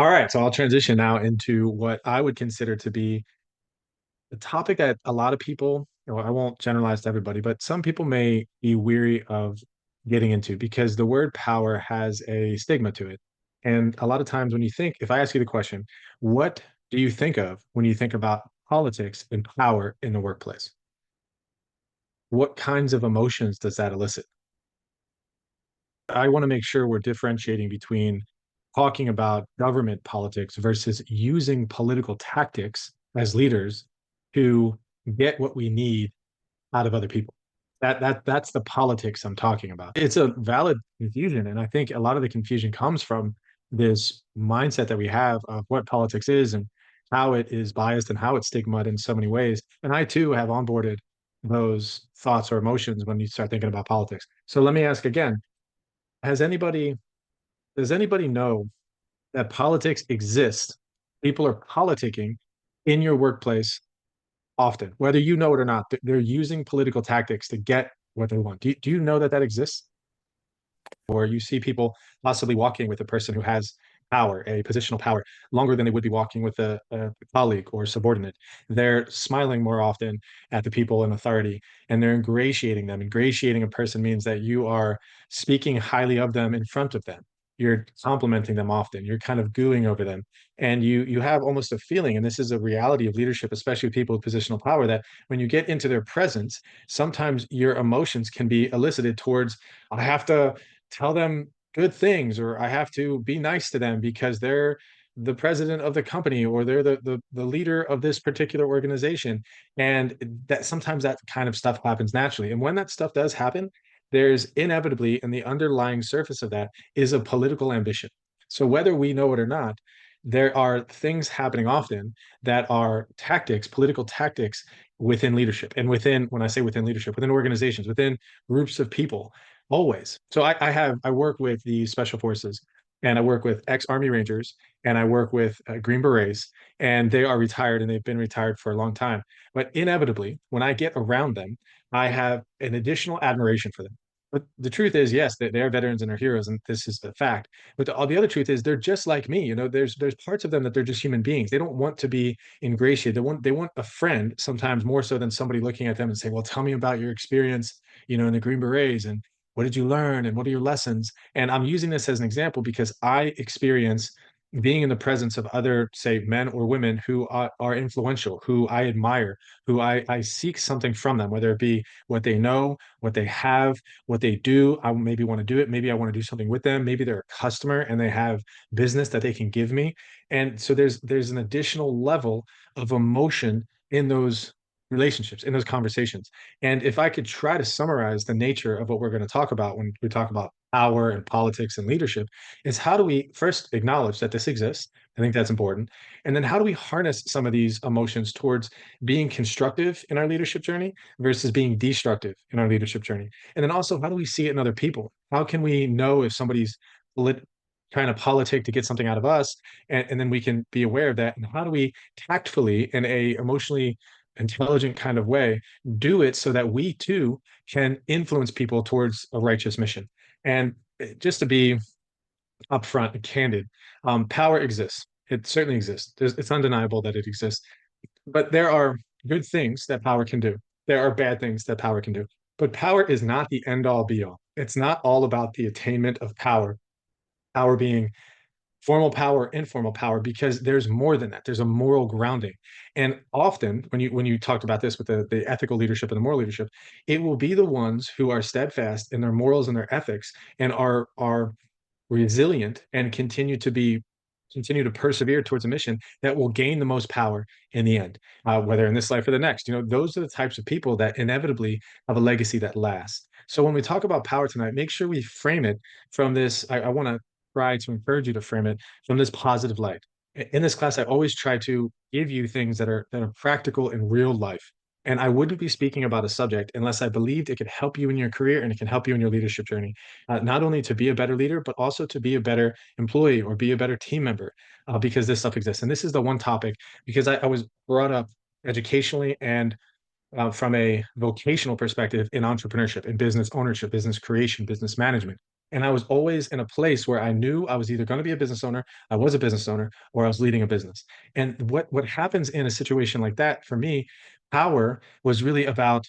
All right, so I'll transition now into what I would consider to be the topic that a lot of people, well, I won't generalize to everybody, but some people may be weary of getting into because the word power has a stigma to it. And a lot of times when you think, if I ask you the question, what do you think of when you think about politics and power in the workplace? What kinds of emotions does that elicit? I want to make sure we're differentiating between talking about government politics versus using political tactics as leaders to get what we need out of other people. That's the politics I'm talking about. It's a valid confusion, and I think a lot of the confusion comes from this mindset that we have of what politics is and how it is biased and how it's stigmatized in so many ways. And I too have onboarded those thoughts or emotions when you start thinking about politics. So let me ask again, has anybody does anybody know that politics exists? People are politicking in your workplace often, whether you know it or not. They're using political tactics to get what they want. Do you know that that exists? Or you see people possibly walking with a person who has power, a positional power, longer than they would be walking with a colleague or subordinate. They're smiling more often at the people in authority and they're ingratiating them. Ingratiating a person means that you are speaking highly of them in front of them. You're complimenting them often. You're kind of gooing over them. And you have almost a feeling, and this is a reality of leadership, especially with people with positional power, that when you get into their presence, sometimes your emotions can be elicited towards, I have to tell them good things, or I have to be nice to them because they're the president of the company or they're the leader of this particular organization. And that sometimes that kind of stuff happens naturally. And when that stuff does happen, there's inevitably in the underlying surface of that is a political ambition. So whether we know it or not, there are things happening often that are tactics, political tactics within leadership. And within, when I say within leadership, within organizations, within groups of people. Always. So I work with the special forces and I work with ex-Army Rangers and I work with Green Berets, and they are retired and they've been retired for a long time. But inevitably, when I get around them, I have an additional admiration for them. But the truth is, yes, they are veterans and they're heroes, and this is the fact. But the other truth is, they're just like me. You know, there's parts of them that they're just human beings. They don't want to be ingratiated. They want a friend sometimes more so than somebody looking at them and saying, "Well, tell me about your experience, in the Green Berets and what did you learn and what are your lessons?" And I'm using this as an example because I experience being in the presence of other, say, men or women who are influential, who I admire, who I seek something from them, whether it be what they know, what they have, what they do. I maybe want to do it. Maybe I want to do something with them. Maybe they're a customer and they have business that they can give me. And so there's an additional level of emotion in those relationships, in those conversations. And if I could try to summarize the nature of what we're going to talk about when we talk about power and politics and leadership, is how do we first acknowledge that this exists? I think that's important. And then how do we harness some of these emotions towards being constructive in our leadership journey versus being destructive in our leadership journey? And then also, how do we see it in other people? How can we know if somebody's trying to politic to get something out of us, and then we can be aware of that? And how do we tactfully, in a emotionally intelligent kind of way, do it so that we too can influence people towards a righteous mission? And just to be upfront and candid, power exists. It certainly exists. It's undeniable that it exists. But there are good things that power can do. There are bad things that power can do. But power is not the end all be all. It's not all about the attainment of power, power being formal power, informal power, because there's more than that. There's a moral grounding. And often when you talked about this with the ethical leadership and the moral leadership, it will be the ones who are steadfast in their morals and their ethics and are resilient and continue to persevere towards a mission that will gain the most power in the end, whether in this life or the next. Those are the types of people that inevitably have a legacy that lasts. So when we talk about power tonight, make sure we frame it from this. I want to try to encourage you to frame it from this positive light. In this class, I always try to give you things that are practical in real life. And I wouldn't be speaking about a subject unless I believed it could help you in your career and it can help you in your leadership journey, not only to be a better leader, but also to be a better employee or be a better team member, because this stuff exists. And this is the one topic because I was brought up educationally and from a vocational perspective in entrepreneurship, in business ownership, business creation, business management. And I was always in a place where I knew I was either going to be a business owner, I was a business owner, or I was leading a business. And what happens in a situation like that for me, power was really about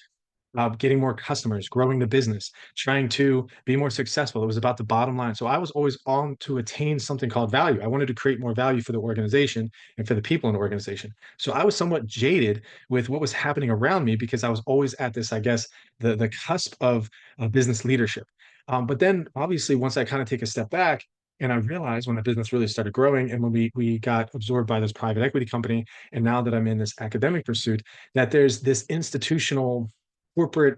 getting more customers, growing the business, trying to be more successful. It was about the bottom line. So I was always on to attain something called value. I wanted to create more value for the organization and for the people in the organization. So I was somewhat jaded with what was happening around me because I was always at this, I guess, the cusp of business leadership. But then obviously, once I kind of take a step back, and I realized when the business really started growing and when we got absorbed by this private equity company, and now that I'm in this academic pursuit, that there's this institutional corporate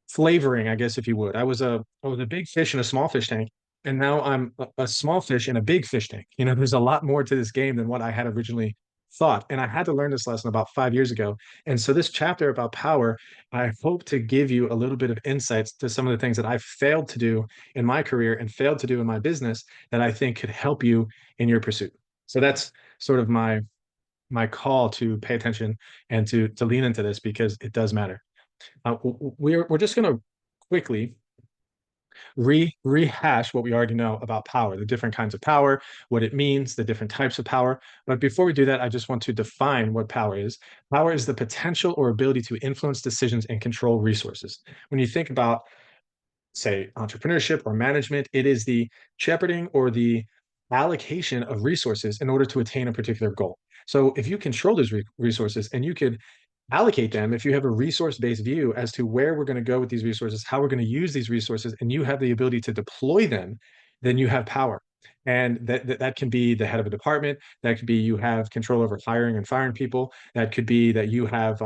flavoring, I guess, if you would. I was a big fish in a small fish tank, and now I'm a small fish in a big fish tank. There's a lot more to this game than what I had originally thought. And I had to learn this lesson about 5 years ago. And so this chapter about power, I hope to give you a little bit of insights to some of the things that I failed to do in my career and failed to do in my business that I think could help you in your pursuit. So that's sort of my call to pay attention and to lean into this because it does matter. We're just going to quickly rehash what we already know about power, the different kinds of power, what it means, the different types of power. But before we do that, I just want to define what power is. Power is the potential or ability to influence decisions and control resources. When you think about, say, entrepreneurship or management, it is the shepherding or the allocation of resources in order to attain a particular goal. So if you control those resources and you could allocate them, if you have a resource-based view as to where we're going to go with these resources, how we're going to use these resources, and you have the ability to deploy them, then you have power. And that can be the head of a department. That could be you have control over hiring and firing people. That could be that you have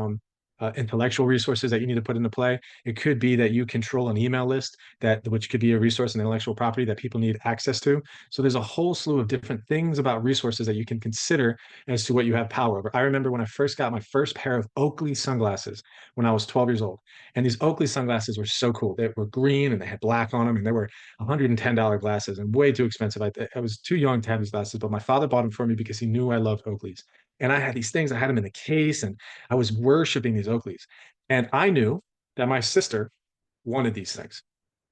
intellectual resources that you need to put into play. It could be that you control an email list that which could be a resource and intellectual property that people need access to. So there's a whole slew of different things about resources that you can consider as to what you have power over. I remember when I first got my first pair of Oakley sunglasses when I was 12 years old. And these Oakley sunglasses were so cool. They were green and they had black on them, and they were $110 glasses and way too expensive. I was too young to have these glasses, but my father bought them for me because he knew I loved Oakleys. And I had these things, I had them in the case, and I was worshiping these Oakleys. And I knew that my sister wanted these things.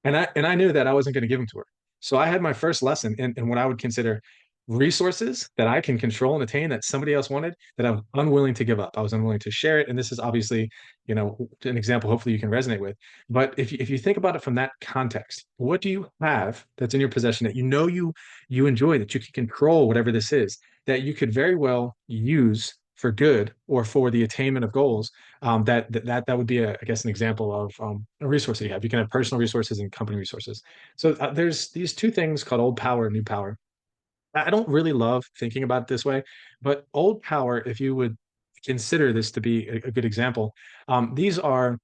And I knew that I wasn't going to give them to her. So I had my first lesson in what I would consider resources that I can control and attain that somebody else wanted that I was unwilling to give up. I was unwilling to share it. And this is obviously, an example hopefully you can resonate with. But if you think about it from that context, what do you have that's in your possession that you enjoy, that you can control, whatever this is, that you could very well use for good or for the attainment of goals, that would be I guess an example of a resource that you have. You can have personal resources and company resources. So there's these two things called old power and new power. I don't really love thinking about it this way, but old power, if you would consider this to be a good example, these are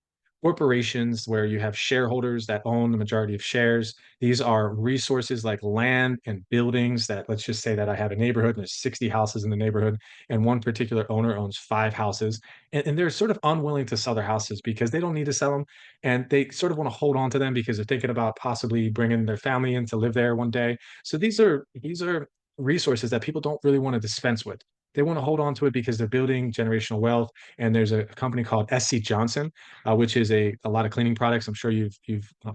corporations where you have shareholders that own the majority of shares. These are resources like land and buildings that, let's just say that I have a neighborhood and there's 60 houses in the neighborhood, and one particular owner owns 5 houses. And they're sort of unwilling to sell their houses because they don't need to sell them. And they sort of want to hold on to them because they're thinking about possibly bringing their family in to live there one day. So these are resources that people don't really want to dispense with. They want to hold on to it because they're building generational wealth. And there's a company called SC Johnson, which is a lot of cleaning products. I'm sure you've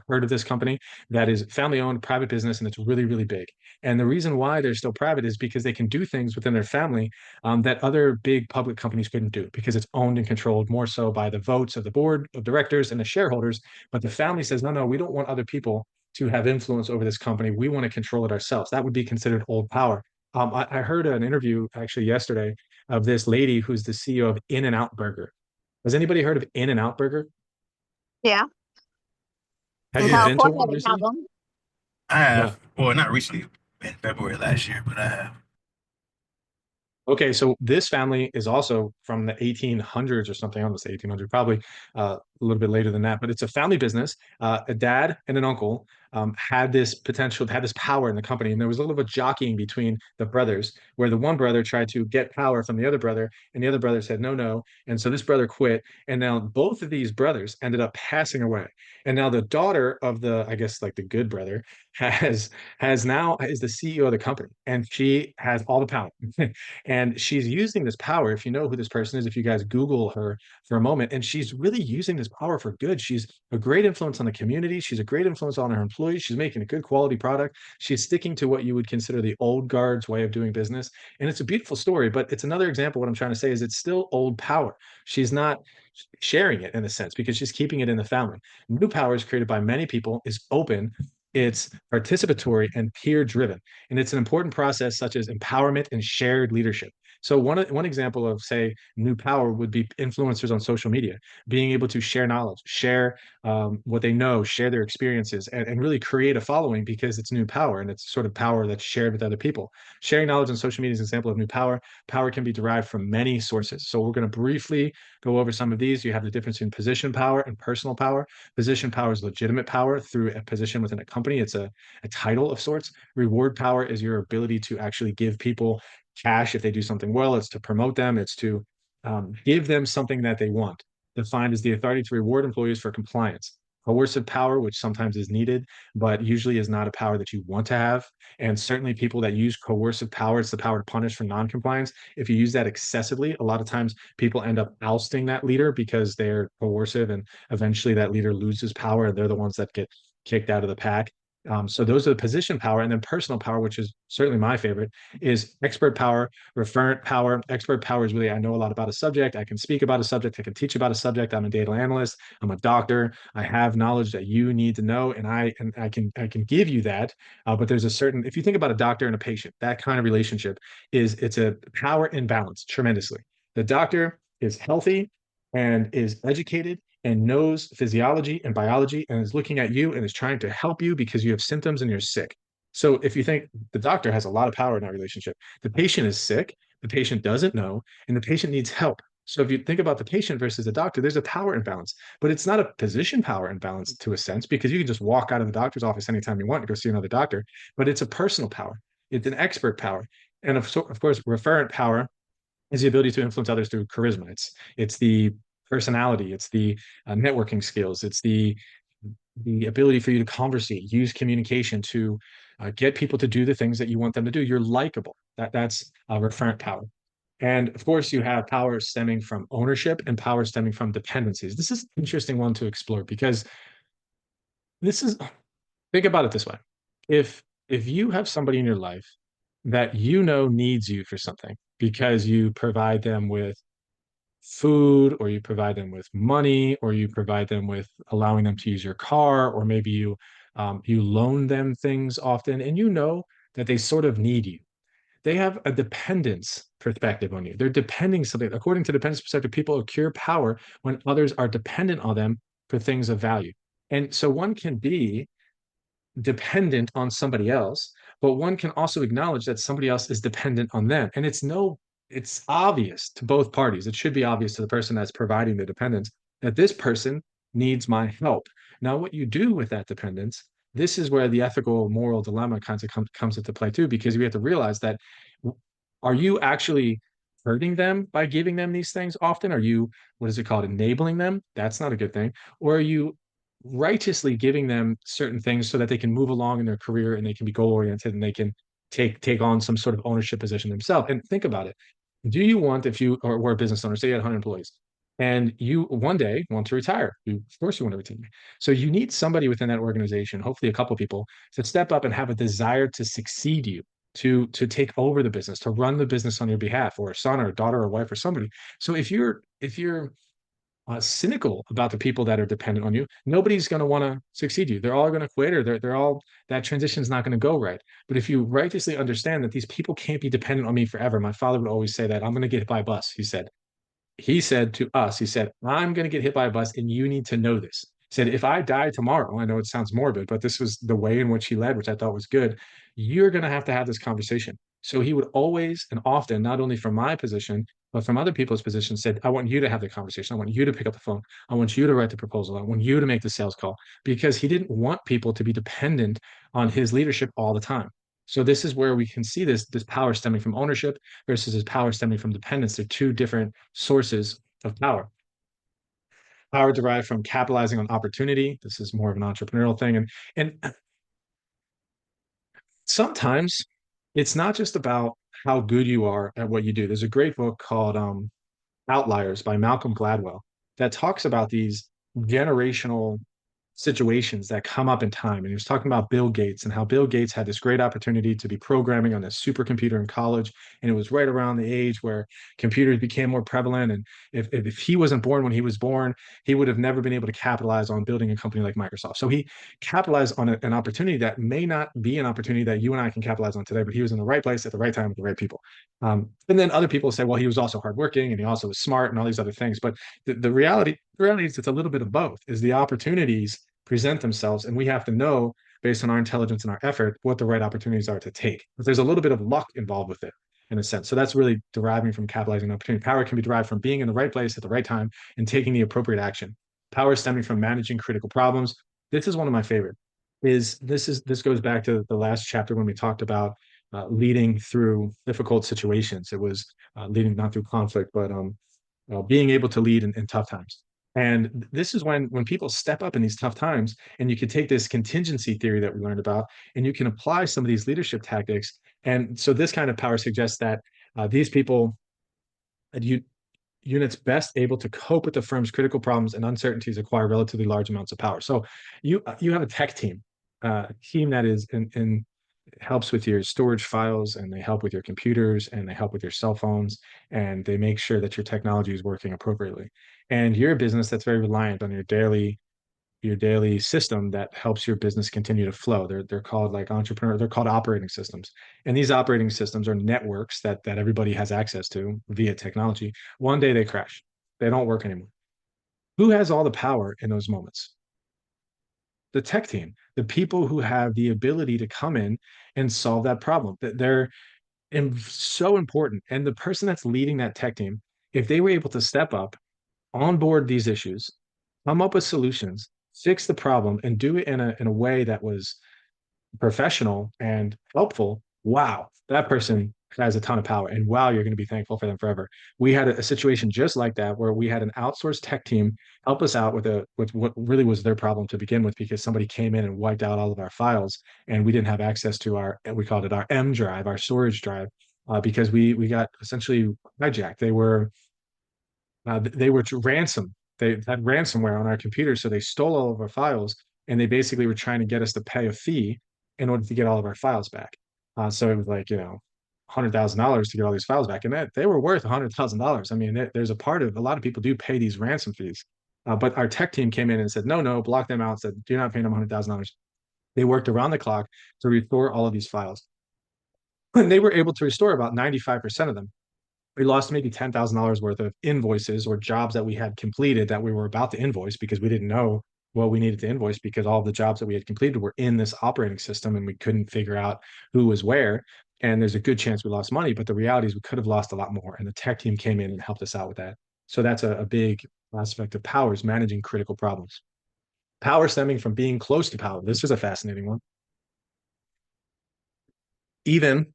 heard of this company that is family owned, private business, and it's really really big. And the reason why they're still private is because they can do things within their family that other big public companies couldn't do because it's owned and controlled more so by the votes of the board of directors and the shareholders. But the family says, no, no, we don't want other people to have influence over this company. We want to control it ourselves. That would be considered old power. I heard an interview actually yesterday of this lady who's the CEO of In-N-Out Burger. Has anybody heard of In-N-Out Burger? Yeah, Have in you Yeah, been to California one they have recently? them. I Yeah. have. Well, not recently, in February last year, but I have. Okay, so this family is also from the 1800s or something. I'm gonna say 1800, probably a little bit later than that. But it's a family business. A dad and an uncle had this potential, had this power in the company, and there was a little bit of jockeying between the brothers, where the one brother tried to get power from the other brother, and the other brother said no, no, and so this brother quit, and now both of these brothers ended up passing away, and now the daughter of the, I guess like the good brother, has now is the CEO of the company, and she has all the power. And she's using this power. If you know who this person is, if you guys Google her for a moment, and she's really using this power for good. She's a great influence on the community. She's a great influence on her employees. She's making a good quality product. She's sticking to what you would consider the old guard's way of doing business. And it's a beautiful story, but it's another example. What I'm trying to say is it's still old power. She's not sharing it in a sense because she's keeping it in the family. New power is created by many people, is open, it's participatory and peer driven. And it's an important process such as empowerment and shared leadership. So one example of say new power would be influencers on social media, being able to share knowledge, share what they know, share their experiences, and really create a following because it's new power and it's sort of power that's shared with other people. Sharing knowledge on social media is an example of new power. Power can be derived from many sources. So we're going to briefly go over some of these. You have the difference in position power and personal power. Position power is legitimate power through a position within a company. It's a title of sorts. Reward power is your ability to actually give people cash if they do something well. It's to promote them. It's to give them something that they want. Defined as the authority to reward employees for compliance. Coercive power, which sometimes is needed, but usually is not a power that you want to have. And certainly people that use coercive power, it's the power to punish for non-compliance. If you use that excessively, a lot of times people end up ousting that leader because they're coercive and eventually that leader loses power and they're the ones that get kicked out of the pack. So those are the position power, and then personal power, which is certainly my favorite, is expert power, referent power. Expert power is really I know a lot about a subject, I can speak about a subject, I can teach about a subject. I'm a data analyst, I'm a doctor, I have knowledge that you need to know, and I can give you that. But there's a certain if you think about a doctor and a patient, that kind of relationship it's a power imbalance tremendously. The doctor is healthy and is educated and knows physiology and biology and is looking at you and is trying to help you because you have symptoms and you're sick. So if you think the doctor has a lot of power in that relationship, the patient is sick, the patient doesn't know, and the patient needs help. So if you think about the patient versus the doctor, there's a power imbalance, but it's not a position power imbalance to a sense because you can just walk out of the doctor's office anytime you want to go see another doctor, but it's a personal power. It's an expert power. And of course, referent power is the ability to influence others through charisma. It's the personality, it's the networking skills, it's the ability for you to conversate, use communication to get people to do the things that you want them to do. You're likable. That's referent power. And of course, you have power stemming from ownership and power stemming from dependencies. This is an interesting one to explore because this is think about it this way. If you have somebody in your life that you know needs you for something because you provide them with food or you provide them with money or you provide them with allowing them to use your car or maybe you loan them things often and you know that they sort of need you, they have a dependence perspective on you. They're depending something according to dependence perspective. People acquire power when others are dependent on them for things of value. And so one can be dependent on somebody else, but one can also acknowledge that somebody else is dependent on them. And it's obvious to both parties. It should be obvious to the person that's providing the dependence that this person needs my help. Now, what you do with that dependence, this is where the ethical moral dilemma kind of comes into play too, because we have to realize that are you actually hurting them by giving them these things often? Are you, what is it called, enabling them? That's not a good thing. Or are you righteously giving them certain things so that they can move along in their career and they can be goal oriented and they can take on some sort of ownership position themselves? And think about it. Do you want, if you or were a business owner, say you had 100 employees, and you one day want to retire? Of course, you want to retire. So you need somebody within that organization, hopefully a couple of people, to step up and have a desire to succeed you, to take over the business, to run the business on your behalf, or a son or a daughter or wife or somebody. So if you're cynical about the people that are dependent on you, nobody's going to want to succeed you. They're all going to quit, or they're all that transition is not going to go right. But if you righteously understand that these people can't be dependent on me forever, my father would always say that I'm going to get hit by a bus. He said to us, he said, I'm going to get hit by a bus and you need to know this. He said, if I die tomorrow, I know it sounds morbid, but this was the way in which he led, which I thought was good. You're going to have this conversation. So he would always and often, not only from my position, but from other people's positions, said, I want you to have the conversation. I want you to pick up the phone. I want you to write the proposal. I want you to make the sales call because he didn't want people to be dependent on his leadership all the time. So this is where we can see this power stemming from ownership versus his power stemming from dependence. They're two different sources of power. Power derived from capitalizing on opportunity. This is more of an entrepreneurial thing. And sometimes it's not just about how good you are at what you do. There's a great book called Outliers by Malcolm Gladwell that talks about these. generational situations that come up in time. And he was talking about Bill Gates and how Bill Gates had this great opportunity to be programming on a supercomputer in college. And it was right around the age where computers became more prevalent. And if he wasn't born when he was born, he would have never been able to capitalize on building a company like Microsoft. So he capitalized on an opportunity that may not be an opportunity that you and I can capitalize on today, but he was in the right place at the right time with the right people. And then other people say, well, he was also hardworking and he also was smart and all these other things. But the reality is it's a little bit of both. Is the opportunities present themselves, and we have to know based on our intelligence and our effort what the right opportunities are to take. But there's a little bit of luck involved with it in a sense. So that's really deriving from capitalizing an opportunity. Power can be derived from being in the right place at the right time and taking the appropriate action. Power stemming from managing critical problems. This is one of my favorite. This goes back to the last chapter when we talked about leading through difficult situations. It was leading not through conflict, but being able to lead in tough times. And this is when people step up in these tough times, and you can take this contingency theory that we learned about, and you can apply some of these leadership tactics. And so this kind of power suggests that these people, you, units best able to cope with the firm's critical problems and uncertainties acquire relatively large amounts of power. So you have a tech team, a team that is in helps with your storage files, and they help with your computers, and they help with your cell phones, and they make sure that your technology is working appropriately. And you're a business that's very reliant on your daily system that helps your business continue to flow. They're called like entrepreneur, they're called operating systems. And these operating systems are networks that everybody has access to via technology. One day they crash. They don't work anymore. Who has all the power in those moments? The tech team, the people who have the ability to come in and solve that problem. They're so important. And the person that's leading that tech team, if they were able to step up, onboard these issues, come up with solutions, fix the problem, and do it in a way that was professional and helpful, wow, that person has a ton of power. And wow, you're going to be thankful for them forever. We had a situation just like that where we had an outsourced tech team help us out with what really was their problem to begin with, because somebody came in and wiped out all of our files, and we didn't have access to we called it our M drive, our storage drive, because we got essentially hijacked. They were ransom. They had ransomware on our computer, so they stole all of our files, and they basically were trying to get us to pay a fee in order to get all of our files back. So it was like $100,000 to get all these files back, and that they were worth $100,000. I mean, there's a lot of people do pay these ransom fees, but our tech team came in and said, no, no, block them out. Said, you're not paying them $100,000. They worked around the clock to restore all of these files, and they were able to restore about 95% of them. We lost maybe $10,000 worth of invoices or jobs that we had completed that we were about to invoice because we didn't know what we needed to invoice, because all the jobs that we had completed were in this operating system and we couldn't figure out who was where. And there's a good chance we lost money, but the reality is we could have lost a lot more. And the tech team came in and helped us out with that. So that's a big aspect of power, is managing critical problems. Power stemming from being close to power. This is a fascinating one. Even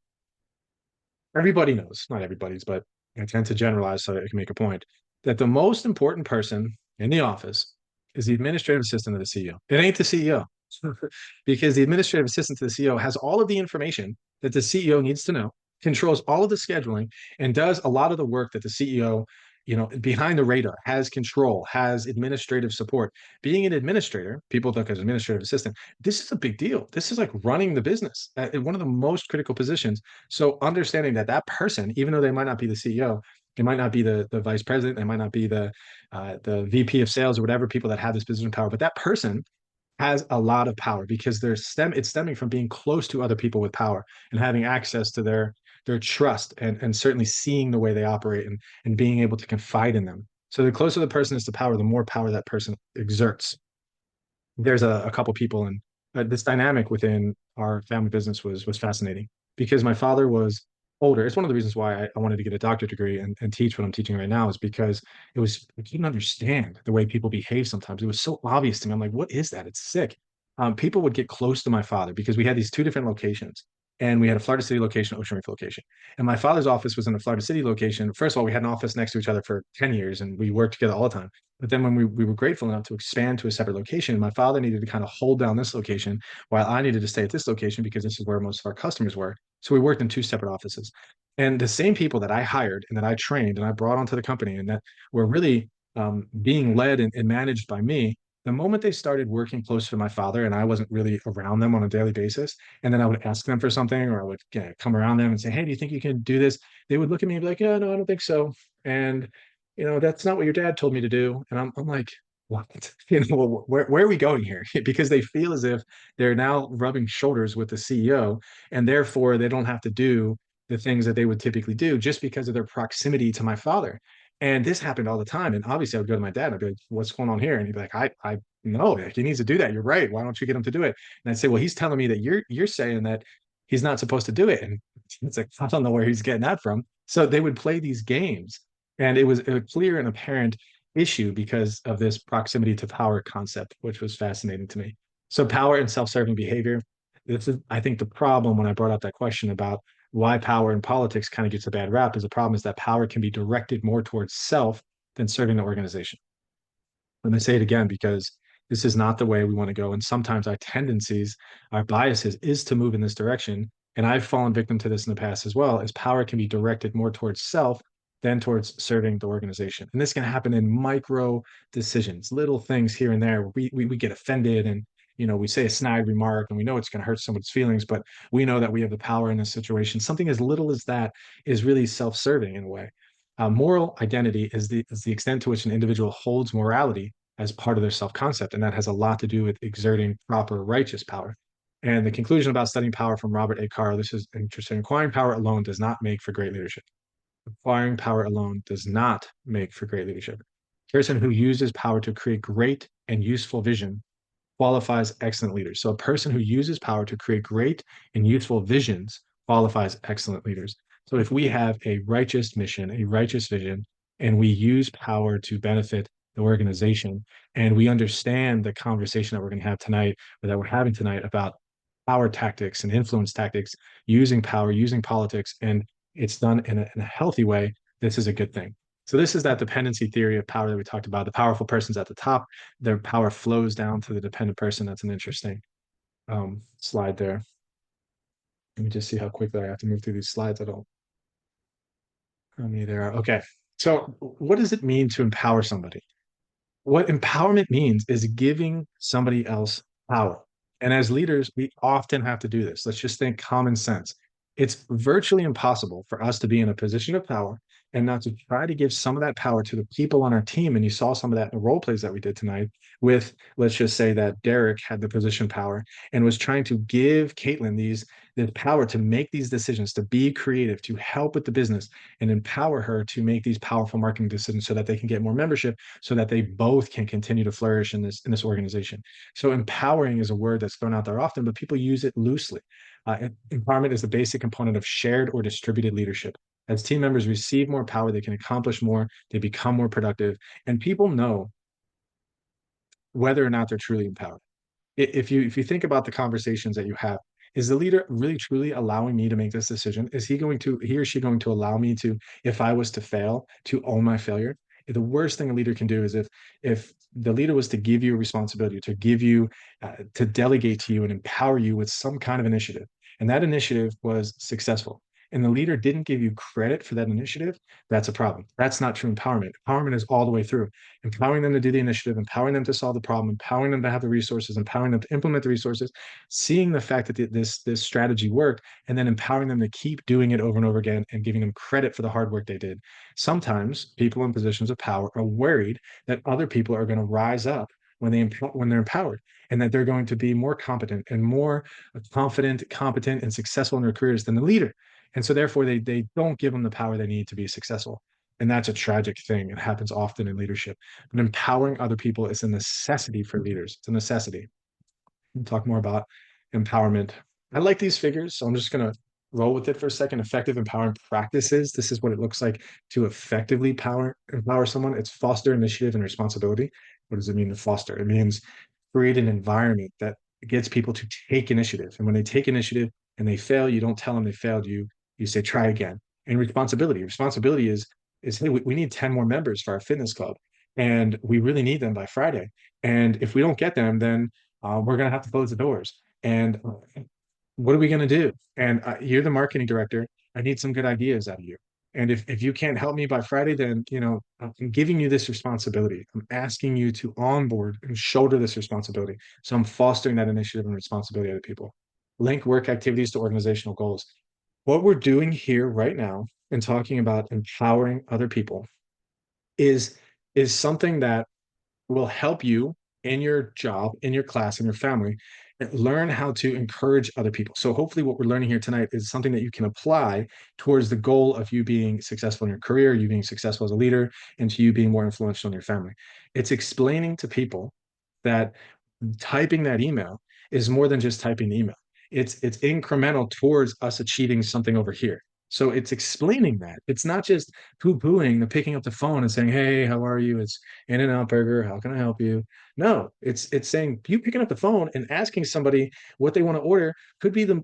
everybody knows, not everybody's, but I tend to generalize so that I can make a point, that the most important person in the office is the administrative assistant of the CEO. It ain't the CEO, because the administrative assistant to the CEO has all of the information that the CEO needs to know, controls all of the scheduling, and does a lot of the work that the CEO, behind the radar, has control, has administrative support. Being an administrator, people think as administrative assistant, this is a big deal. This is like running the business at one of the most critical positions. So understanding that that person, even though they might not be the CEO, it might not be the vice president, they might not be the VP of sales or whatever people that have this position power, but that person has a lot of power because it's stemming from being close to other people with power and having access to their trust, and certainly seeing the way they operate, and being able to confide in them. So the closer the person is to power, the more power that person exerts. There's a couple people, and this dynamic within our family business was fascinating, because my father was older. It's one of the reasons why I wanted to get a doctorate degree and teach what I'm teaching right now, is because I couldn't understand the way people behave sometimes. It was so obvious to me. I'm like, what is that? It's sick. People would get close to my father because we had these two different locations. And we had a Florida City location, Ocean Reef location. And my father's office was in a Florida City location. First of all, we had an office next to each other for 10 years and we worked together all the time. But then when we were grateful enough to expand to a separate location, my father needed to kind of hold down this location while I needed to stay at this location because this is where most of our customers were. So we worked in two separate offices. And the same people that I hired and that I trained and I brought onto the company and that were really being led and managed by me, the moment they started working closer to my father and I wasn't really around them on a daily basis, and then I would ask them for something or I would come around them and say, hey, do you think you can do this? They would look at me and be like, yeah, no, I don't think so. And, that's not what your dad told me to do. And I'm like, what? Where are we going here? Because they feel as if they're now rubbing shoulders with the CEO, and therefore they don't have to do the things that they would typically do just because of their proximity to my father. And this happened all the time. And obviously, I would go to my dad and I'd be like, what's going on here? And he'd be like, I know, like, he needs to do that. You're right. Why don't you get him to do it? And I'd say, well, he's telling me that you're saying that he's not supposed to do it. And it's like, I don't know where he's getting that from. So they would play these games. And it was a clear and apparent issue because of this proximity to power concept, which was fascinating to me. So power and self-serving behavior. This is, I think, the problem when I brought up that question about why power in politics kind of gets a bad rap is the problem is that power can be directed more towards self than serving the organization. Let me say it again because this is not the way we want to go. And sometimes our tendencies, our biases is to move in this direction. And I've fallen victim to this in the past as well, as power can be directed more towards self than towards serving the organization. And this can happen in micro decisions, little things here and there. Where we get offended and we say a snide remark and we know it's going to hurt someone's feelings, but we know that we have the power in this situation. Something as little as that is really self-serving in a way. Moral identity is the extent to which an individual holds morality as part of their self-concept, and that has a lot to do with exerting proper righteous power. And the conclusion about studying power from Robert A. Carr, this is interesting. Acquiring power alone does not make for great leadership. Acquiring power alone does not make for great leadership. A person who uses power to create great and useful vision qualifies excellent leaders. So a person who uses power to create great and useful visions qualifies excellent leaders. So if we have a righteous mission, a righteous vision, and we use power to benefit the organization, and we understand the conversation that we're going to have tonight, or that we're having tonight about power tactics and influence tactics, using power, using politics, and it's done in a healthy way, this is a good thing. So this is that dependency theory of power that we talked about. The powerful person's at the top, their power flows down to the dependent person. That's an interesting slide there. Let me just see how quickly I have to move through these slides. I don't, how many there are. Okay. So what does it mean to empower somebody? What empowerment means is giving somebody else power. And as leaders, we often have to do this. Let's just think common sense. It's virtually impossible for us to be in a position of power and not to try to give some of that power to the people on our team. And you saw some of that in the role plays that we did tonight with, let's just say that Derek had the position power and was trying to give Caitlin the power to make these decisions, to be creative, to help with the business and empower her to make these powerful marketing decisions so that they can get more membership, so that they both can continue to flourish in this organization. So empowering is a word that's thrown out there often, but people use it loosely. Empowerment is the basic component of shared or distributed leadership. As team members receive more power, they can accomplish more, they become more productive, and people know whether or not they're truly empowered. If you think about the conversations that you have, is the leader really truly allowing me to make this decision? Is he or she going to allow me to, if I was to fail, to own my failure? The worst thing a leader can do is if the leader was to give you a responsibility, to give you to delegate to you and empower you with some kind of initiative, and that initiative was successful, and the leader didn't give you credit for that initiative, that's a problem. That's not true empowerment. Empowerment is all the way through, empowering them to do the initiative, empowering them to solve the problem, empowering them to have the resources, empowering them to implement the resources, seeing the fact that this strategy worked, and then empowering them to keep doing it over and over again and giving them credit for the hard work they did. Sometimes people in positions of power are worried that other people are going to rise up when they're empowered, and that they're going to be more competent and more confident, competent, and successful in their careers than the leader. And so therefore they don't give them the power they need to be successful. And that's a tragic thing. It happens often in leadership. But empowering other people is a necessity for leaders. It's a necessity. We'll talk more about empowerment. I like these figures, so I'm just going to roll with it for a second. Effective empowering practices. This is what it looks like to effectively empower someone. It's foster initiative and responsibility. What does it mean to foster? It means create an environment that gets people to take initiative. And when they take initiative and they fail, you don't tell them they failed. You say try again. And responsibility is hey, we need 10 more members for our fitness club, and we really need them by Friday. And if we don't get them, then we're going to have to close the doors. And what are we going to do? And you're the marketing director. I need some good ideas out of you. And if you can't help me by Friday, then, I'm giving you this responsibility. I'm asking you to onboard and shoulder this responsibility. So I'm fostering that initiative and responsibility of the people. Link work activities to organizational goals. What we're doing here right now and talking about empowering other people is is something that will help you in your job, in your class, in your family, and learn how to encourage other people. So hopefully what we're learning here tonight is something that you can apply towards the goal of you being successful in your career, you being successful as a leader, and to you being more influential in your family. It's explaining to people that typing that email is more than just typing the email. It's incremental towards us achieving something over here. So it's explaining that. It's not just poo-pooing the picking up the phone and saying, "Hey, how are you? It's In-N-Out Burger. How can I help you?" No, it's saying you picking up the phone and asking somebody what they want to order could be the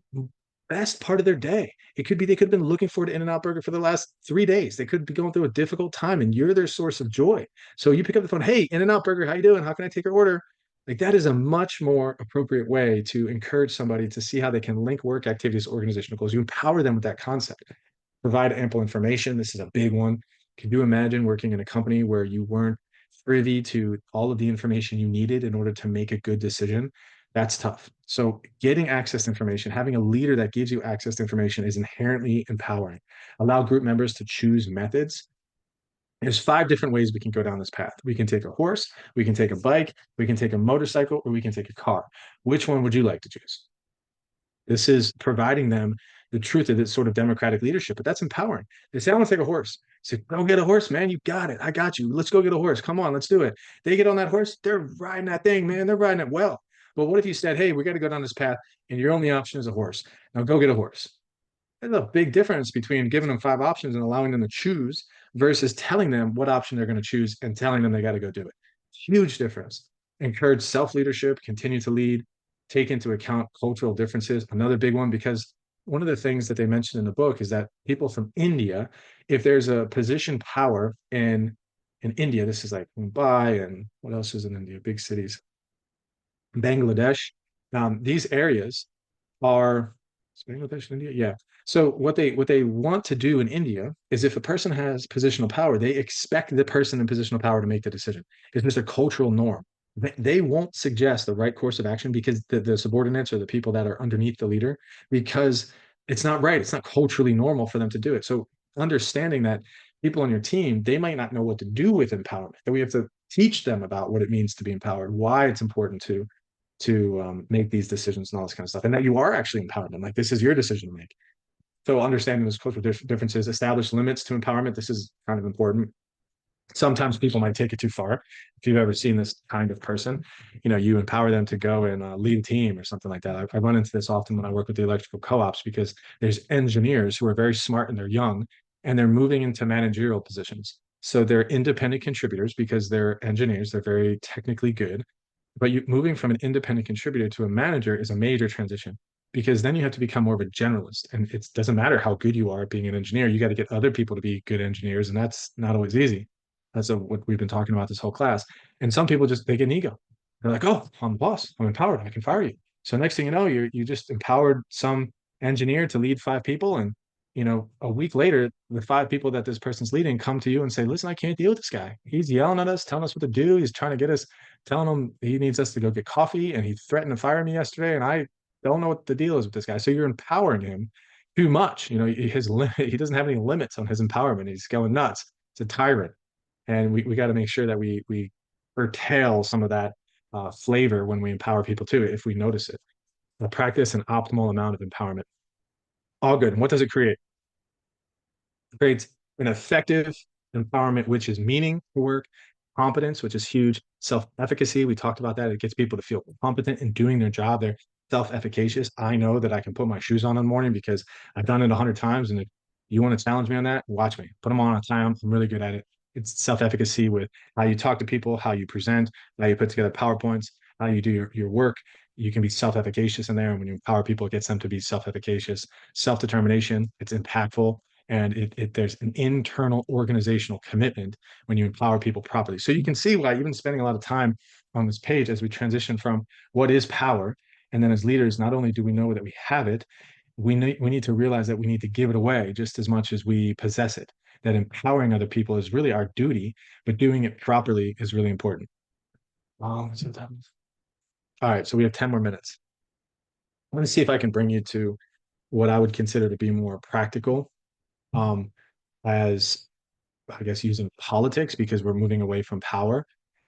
best part of their day. It could be they could have been looking forward to In-N-Out Burger for the last 3 days. They could be going through a difficult time, and you're their source of joy. So you pick up the phone, "Hey, In-N-Out Burger, how you doing? How can I take your order?" Like that is a much more appropriate way to encourage somebody to see how they can link work activities to organizational goals. You empower them with that concept. Provide ample information. This is a big one. Can you imagine working in a company where you weren't privy to all of the information you needed in order to make a good decision? That's tough. So, getting access to information, having a leader that gives you access to information is inherently empowering. Allow group members to choose methods. There's 5 different ways we can go down this path. We can take a horse, we can take a bike, we can take a motorcycle, or we can take a car. Which one would you like to choose? This is providing them the truth of this sort of democratic leadership, but that's empowering. They say, "I want to take a horse." I say, "Go get a horse, man. You got it. I got you. Let's go get a horse. Come on, let's do it." They get on that horse, they're riding that thing, man. They're riding it well. But what if you said, "Hey, we got to go down this path, and your only option is a horse. Now go get a horse." There's a big difference between giving them 5 options and allowing them to choose versus telling them what option they're going to choose and telling them they got to go do it. Huge difference. Encourage self leadership, continue to lead, take into account cultural differences. Another big one, because one of the things that they mentioned in the book is that people from India, if there's a position power in India, this is like Mumbai and what else is in India, big cities, Bangladesh, these areas are Bangladesh, India, yeah. So what they want to do in India is if a person has positional power, they expect the person in positional power to make the decision. It's just a cultural norm. They won't suggest the right course of action because the subordinates or the people that are underneath the leader, because it's not right. It's not culturally normal for them to do it. So understanding that people on your team, they might not know what to do with empowerment, that we have to teach them about what it means to be empowered, why it's important to make these decisions and all this kind of stuff, and that you are actually empowering them. Like this is your decision to make. So understanding those cultural differences, establish limits to empowerment. This is kind of important. Sometimes people might take it too far. If you've ever seen this kind of person, you empower them to go and lead a team or something like that. I run into this often when I work with the electrical co-ops because there's engineers who are very smart and they're young and they're moving into managerial positions. So they're independent contributors because they're engineers. They're very technically good, but moving from an independent contributor to a manager is a major transition because then you have to become more of a generalist. And it doesn't matter how good you are at being an engineer, you got to get other people to be good engineers. And that's not always easy. That's what we've been talking about this whole class. And some people just, they get an ego. They're like, "Oh, I'm the boss. I'm empowered. I can fire you." So next thing you know, you just empowered some engineer to lead 5 people. And a week later, the 5 people that this person's leading come to you and say, "Listen, I can't deal with this guy. He's yelling at us, telling us what to do. He's trying to get us, telling him he needs us to go get coffee, and he threatened to fire me yesterday, and I don't know what the deal is with this guy." So you're empowering him too much. He doesn't have any limits on his empowerment. He's going nuts. It's a tyrant, and we got to make sure that we curtail some of that flavor when we empower people too, if we notice it. Practice an optimal amount of empowerment. All good. And what does it create? Creates an effective empowerment, which is meaning for work, competence, which is huge, self-efficacy. We talked about that. It gets people to feel competent in doing their job. They're self-efficacious. I know that I can put my shoes on in the morning because I've done it 100 times. And if you want to challenge me on that, watch me. Put them on a time. I'm really good at it. It's self-efficacy with how you talk to people, how you present, how you put together PowerPoints, how you do your work. You can be self-efficacious in there. And when you empower people, it gets them to be self-efficacious. Self-determination, it's impactful, and there's an internal organizational commitment when you empower people properly. So you can see why even spending a lot of time on this page as we transition from what is power, and then as leaders, not only do we know that we have it, we need to realize that we need to give it away just as much as we possess it. That empowering other people is really our duty, but doing it properly is really important. Sometimes. All right, so we have 10 more minutes. I'm going to see if I can bring you to what I would consider to be more practical, um, as I guess using politics because we're moving away from power,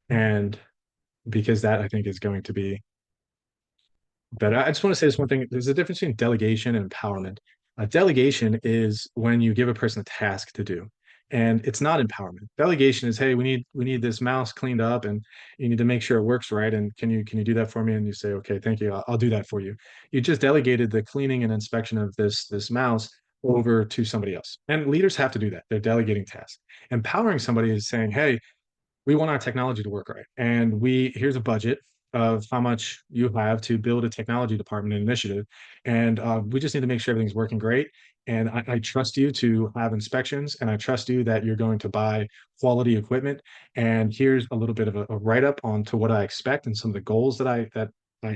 and because that I think is going to be but I just want to say this one thing. There's a difference between delegation and empowerment. Delegation is when you give a person a task to do, and it's not empowerment. Delegation is, hey, we need this mouse cleaned up, and you need to make sure it works right. And can you do that for me? And you say, okay, thank you, I'll do that for you. You just delegated the cleaning and inspection of this mouse over to somebody else. And leaders have to do that. They're delegating tasks. Empowering somebody is saying, hey, we want our technology to work right. And here's a budget of how much you have to build a technology department initiative. And we just need to make sure everything's working great. And I trust you to have inspections, and I trust you that you're going to buy quality equipment. And here's a little bit of a write-up on to what I expect and some of the goals that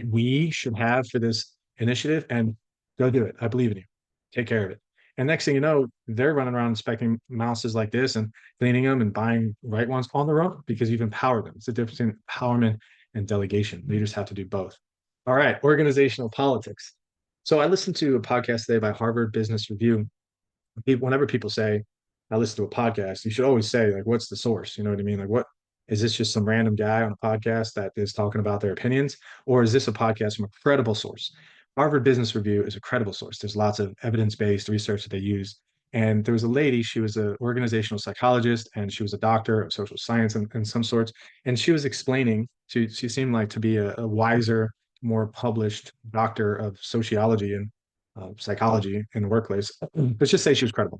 we should have for this initiative. And go do it. I believe in you. Take care of it. And next thing you know, they're running around inspecting mouses like this and cleaning them and buying right ones on their own because you've empowered them. It's the difference in empowerment and delegation. Leaders have to do both. All right, organizational politics. So I listened to a podcast today by Harvard Business Review. Whenever people say, I listen to a podcast, you should always say, like, what's the source? You know what I mean? Like, what is this just some random guy on a podcast that is talking about their opinions? Or is this a podcast from a credible source? Harvard Business Review is a credible source. There's lots of evidence-based research that they use. And there was a lady, she was an organizational psychologist and she was a doctor of social science in some sorts. And she was explaining, she seemed like to be a wiser, more published doctor of sociology and psychology in the workplace. Let's just say she was credible,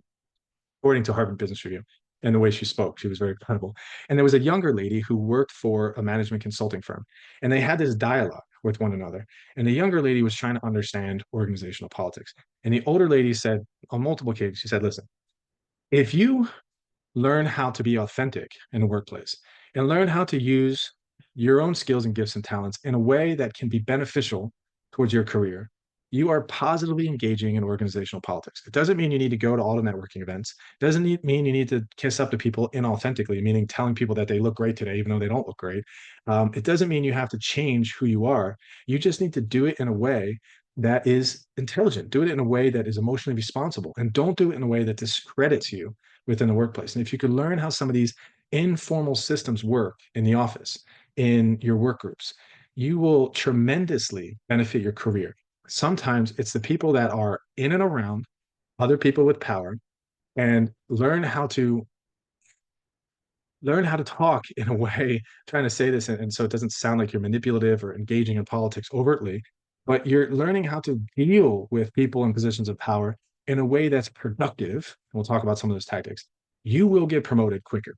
according to Harvard Business Review. And the way she spoke, she was very credible. And there was a younger lady who worked for a management consulting firm, and they had this dialogue with one another. And the younger lady was trying to understand organizational politics. And the older lady said on multiple occasions, she said, listen, if you learn how to be authentic in the workplace and learn how to use your own skills and gifts and talents in a way that can be beneficial towards your career, you are positively engaging in organizational politics. It doesn't mean you need to go to all the networking events. It doesn't mean you need to kiss up to people inauthentically, meaning telling people that they look great today, even though they don't look great. It doesn't mean you have to change who you are. You just need to do it in a way that is intelligent. Do it in a way that is emotionally responsible, and don't do it in a way that discredits you within the workplace. And if you could learn how some of these informal systems work in the office, in your work groups, you will tremendously benefit your career. Sometimes it's the people that are in and around other people with power, and learn how to talk in a way, trying to say this and so it doesn't sound like you're manipulative or engaging in politics overtly, but you're learning how to deal with people in positions of power in a way that's productive. We'll talk about some of those tactics. You will get promoted quicker.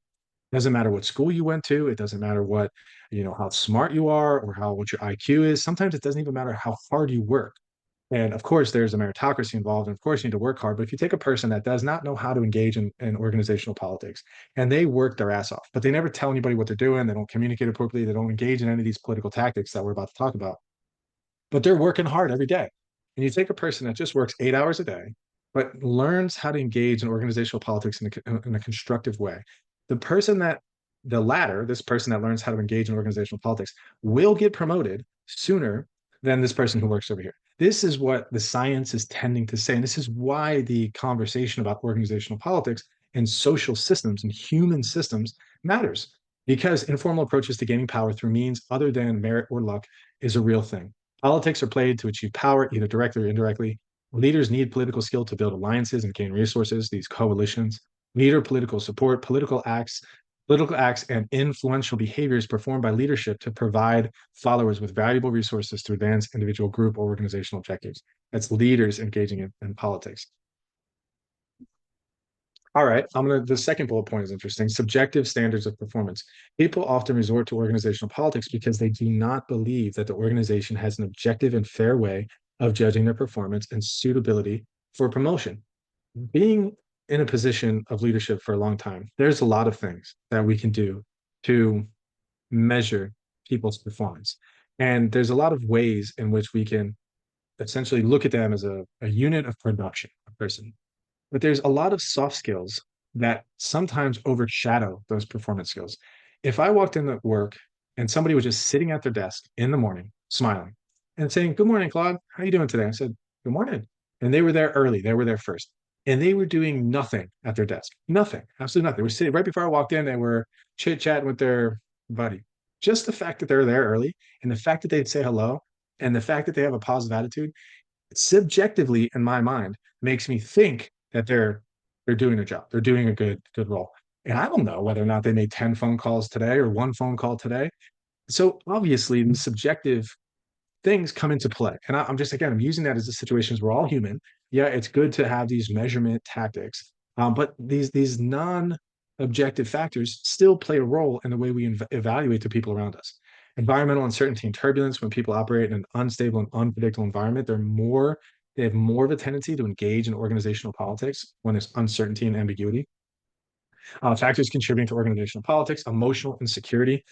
Doesn't matter what school you went to. It doesn't matter how smart you are or what your IQ is. Sometimes it doesn't even matter how hard you work. And of course, there's a meritocracy involved. And of course, you need to work hard. But if you take a person that does not know how to engage in organizational politics and they work their ass off, but they never tell anybody what they're doing, they don't communicate appropriately, they don't engage in any of these political tactics that we're about to talk about, but they're working hard every day. And you take a person that just works 8 hours a day, but learns how to engage in organizational politics in a constructive way. The latter, this person that learns how to engage in organizational politics, will get promoted sooner than this person who works over here. This is what the science is tending to say. And this is why the conversation about organizational politics and social systems and human systems matters, because informal approaches to gaining power through means other than merit or luck is a real thing. Politics are played to achieve power, either directly or indirectly. Leaders need political skill to build alliances and gain resources, these coalitions. Leader political support, political acts and influential behaviors performed by leadership to provide followers with valuable resources to advance individual, group, or organizational objectives. That's leaders engaging in politics. All right, the second bullet point is interesting. Subjective standards of performance. People often resort to organizational politics because they do not believe that the organization has an objective and fair way of judging their performance and suitability for promotion. Being in a position of leadership for a long time, there's a lot of things that we can do to measure people's performance. And there's a lot of ways in which we can essentially look at them as a unit of production, a person. But there's a lot of soft skills that sometimes overshadow those performance skills. If I walked into work and somebody was just sitting at their desk in the morning, smiling and saying, "Good morning, Claude. How are you doing today?" I said, "Good morning." And they were there early. They were there first. And they were doing nothing at their desk. Nothing. Absolutely nothing. They were sitting right before I walked in, they were chit-chatting with their buddy. Just the fact that they're there early and the fact that they'd say hello and the fact that they have a positive attitude subjectively in my mind makes me think that they're doing a job. They're doing a good role. And I don't know whether or not they made 10 phone calls today or one phone call today. So obviously the subjective things come into play. And I'm just, again, I'm using that as the situations we're all human. Yeah, it's good to have these measurement tactics, but these non-objective factors still play a role in the way we evaluate the people around us. Environmental uncertainty and turbulence, when people operate in an unstable and unpredictable environment, they have more of a tendency to engage in organizational politics when there's uncertainty and ambiguity. Factors contributing to organizational politics: emotional insecurity.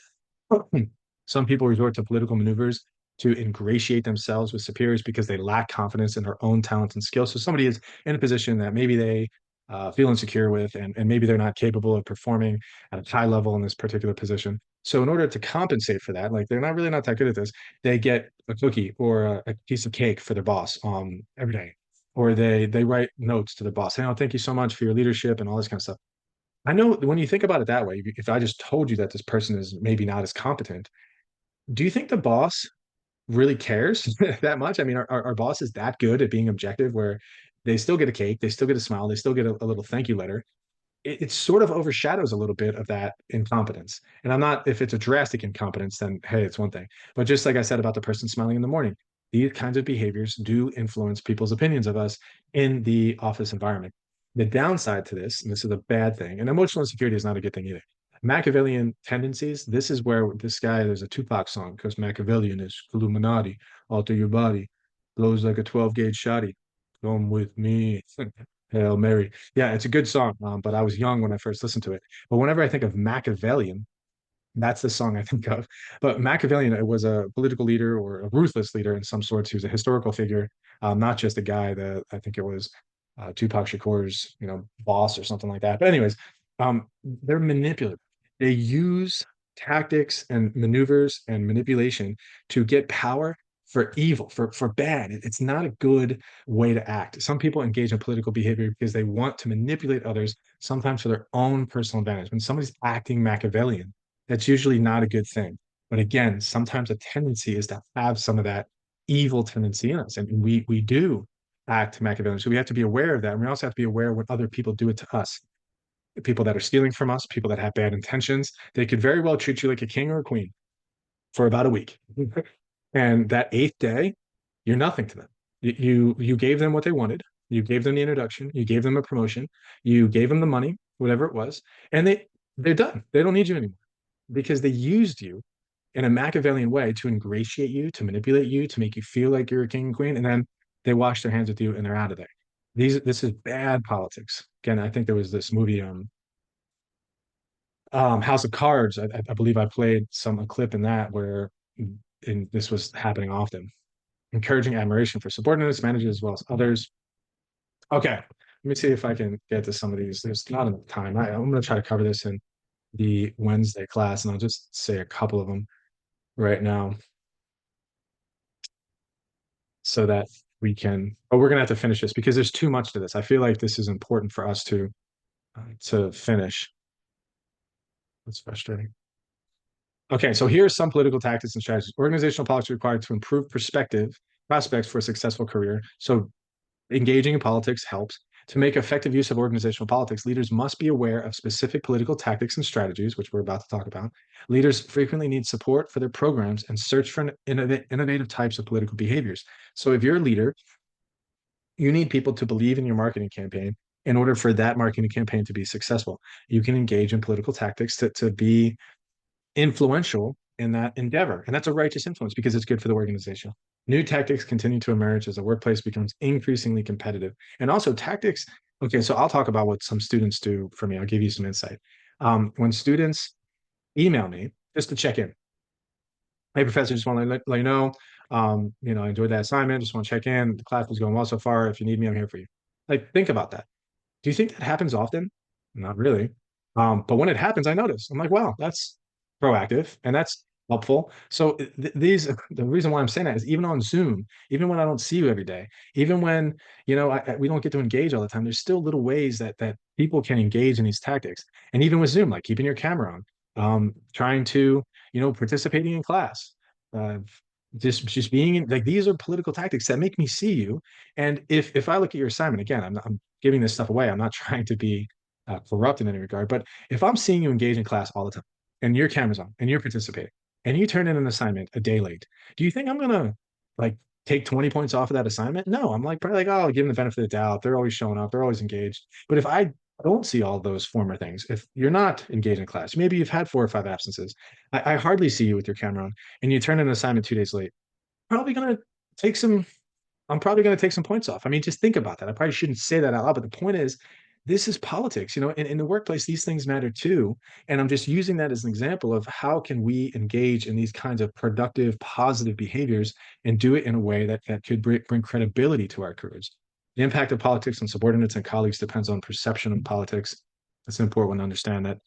Some people resort to political maneuvers to ingratiate themselves with superiors because they lack confidence in their own talents and skills. So somebody is in a position that maybe they feel insecure with, and maybe they're not capable of performing at a high level in this particular position. So in order to compensate for that, like they're not really not that good at this, they get a cookie or a piece of cake for their boss every day, or they write notes to the boss. Hey, oh, thank you so much for your leadership and all this kind of stuff. I know when you think about it that way, if I just told you that this person is maybe not as competent, do you think the boss really cares that much? I mean, are bosses that good at being objective where they still get a cake, they still get a smile, they still get a little thank you letter? It sort of overshadows a little bit of that incompetence. And I'm not, if it's a drastic incompetence, then hey, it's one thing. But just like I said about the person smiling in the morning, these kinds of behaviors do influence people's opinions of us in the office environment. The downside to this, and this is a bad thing, and emotional insecurity is not a good thing either. Machiavellian tendencies, this is where this guy, there's a Tupac song, because Machiavellian is Illuminati, alter your body, blows like a 12 gauge shotty. Come with me. Hail Mary. Yeah, it's a good song, but I was young when I first listened to it. But whenever I think of Machiavellian, that's the song I think of. But Machiavellian, it was a political leader or a ruthless leader in some sorts. He was a historical figure, not just a guy that I think it was Tupac Shakur's, boss or something like that. But anyways, they're manipulative. They use tactics and maneuvers and manipulation to get power for evil, for bad. It's not a good way to act. Some people engage in political behavior because they want to manipulate others, sometimes for their own personal advantage. When somebody's acting Machiavellian, that's usually not a good thing. But again, sometimes a tendency is to have some of that evil tendency in us. And we do act Machiavellian. So we have to be aware of that. And we also have to be aware when other people do it to us. People that are stealing from us, people that have bad intentions, they could very well treat you like a king or a queen for about a week. And that eighth day, you're nothing to them. You gave them what they wanted. You gave them the introduction. You gave them a promotion. You gave them the money, whatever it was, and they're done. They don't need you anymore because they used you in a Machiavellian way to ingratiate you, to manipulate you, to make you feel like you're a king and queen, and then they wash their hands with you and they're out of there. This is bad politics. Again, I think there was this movie, House of Cards. I believe I played a clip in that where, and this was happening often. Encouraging admiration for subordinates, managers, as well as others. Okay, let me see if I can get to some of these. There's not enough time. I'm going to try to cover this in the Wednesday class, and I'll just say a couple of them right now so that we can. Oh, we're going to have to finish this because there's too much to this. I feel like this is important for us to finish. That's frustrating. Okay, so here are some political tactics and strategies. Organizational politics required to improve prospects for a successful career. So engaging in politics helps. To make effective use of organizational politics, leaders must be aware of specific political tactics and strategies, which we're about to talk about. Leaders frequently need support for their programs and search for innovative types of political behaviors. So if you're a leader, you need people to believe in your marketing campaign in order for that marketing campaign to be successful. You can engage in political tactics to be influential in that endeavor. And that's a righteous influence because it's good for the organization. New tactics continue to emerge as the workplace becomes increasingly competitive. And also tactics. Okay, so I'll talk about what some students do for me. I'll give you some insight. When students email me just to check in, hey, professor, just want to let you know I enjoyed that assignment. Just want to check in. The class is going well so far. If you need me, I'm here for you. Like, think about that. Do you think that happens often? Not really. But when it happens, I notice. I'm like, wow, that's proactive and that's helpful. So the reason why I'm saying that is even on Zoom, even when I don't see you every day, even when we don't get to engage all the time, there's still little ways that people can engage in these tactics. And even with Zoom, like keeping your camera on, trying to participating in class, uh, just being in, like these are political tactics that make me see you. And if I look at your assignment again, I'm giving this stuff away. I'm not trying to be corrupt in any regard. But if I'm seeing you engage in class all the time and your camera's on and you're participating and you turn in an assignment a day late, do you think I'm gonna like take 20 points off of that assignment? No, I'm like probably like, oh, I'll give them the benefit of the doubt. They're always showing up, they're always engaged. But if I don't see all those former things, if you're not engaged in class, maybe you've had 4 or 5 absences, I hardly see you with your camera on, and you turn in an assignment 2 days late, probably gonna take some I'm probably going to take some points off. I mean, just think about that. I probably shouldn't say that out loud, but the point is, this is politics. In the workplace, these things matter too. And I'm just using that as an example of how can we engage in these kinds of productive, positive behaviors and do it in a way that could bring credibility to our careers. The impact of politics on subordinates and colleagues depends on perception of politics. It's important to understand that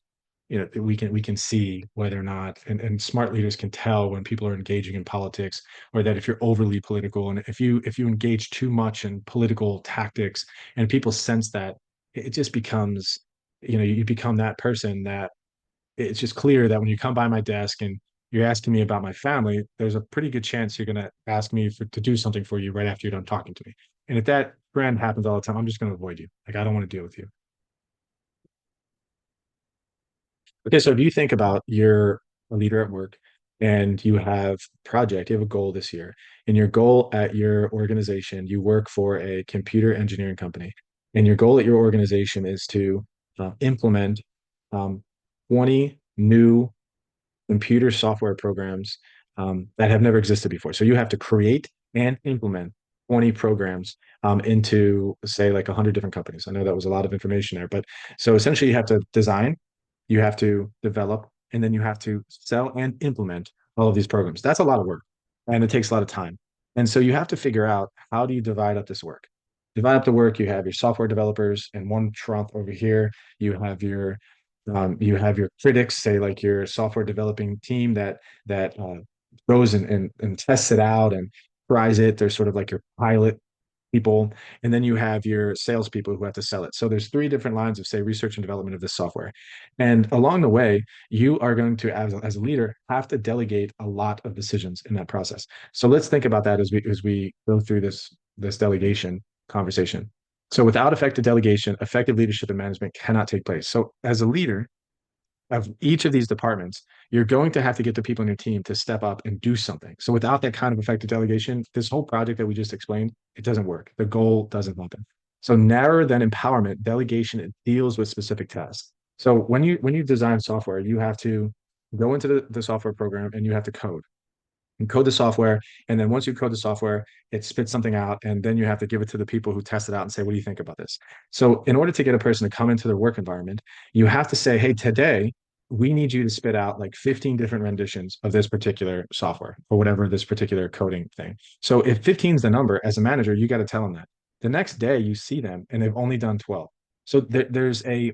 we can see whether or not and smart leaders can tell when people are engaging in politics, or that if you're overly political and if you engage too much in political tactics and people sense that, it just becomes you become that person that it's just clear that when you come by my desk and you're asking me about my family, there's a pretty good chance you're going to ask me to do something for you right after you're done talking to me. And if that trend happens all the time, I'm just going to avoid you. Like, I don't want to deal with you. Okay, so if you think about you're a leader at work and you have a project, you have a goal this year, and your goal at your organization, you work for a computer engineering company, and your goal at your organization is to implement um, 20 new computer software programs that have never existed before. So you have to create and implement 20 programs into, say, like 100 different companies. I know that was a lot of information there, but so essentially you have to design, you have to develop, and then you have to sell and implement all of these programs. That's a lot of work and it takes a lot of time. And so you have to figure out, how do you divide up this work? Divide up the work. You have your software developers and one trump over here. You have your critics, say like your software developing team that goes and tests it out and tries it. They're sort of like your pilot people, and then you have your salespeople who have to sell it. So there's 3 different lines of, say, research and development of this software. And along the way, you are going to, as a leader, have to delegate a lot of decisions in that process. So let's think about that as we go through this delegation conversation. So without effective delegation, effective leadership and management cannot take place. So as a leader of each of these departments, you're going to have to get the people on your team to step up and do something. So without that kind of effective delegation, this whole project that we just explained, it doesn't work. The goal doesn't happen. So narrower than empowerment, delegation, it deals with specific tasks. So when you design software, you have to go into the software program and you have to code and code the software. And then once you code the software, it spits something out. And then you have to give it to the people who test it out and say, what do you think about this? So in order to get a person to come into their work environment, you have to say, hey, today we need you to spit out like 15 different renditions of this particular software or whatever this particular coding thing. So if 15 is the number, as a manager, you got to tell them that. The next day you see them and they've only done 12. So there's a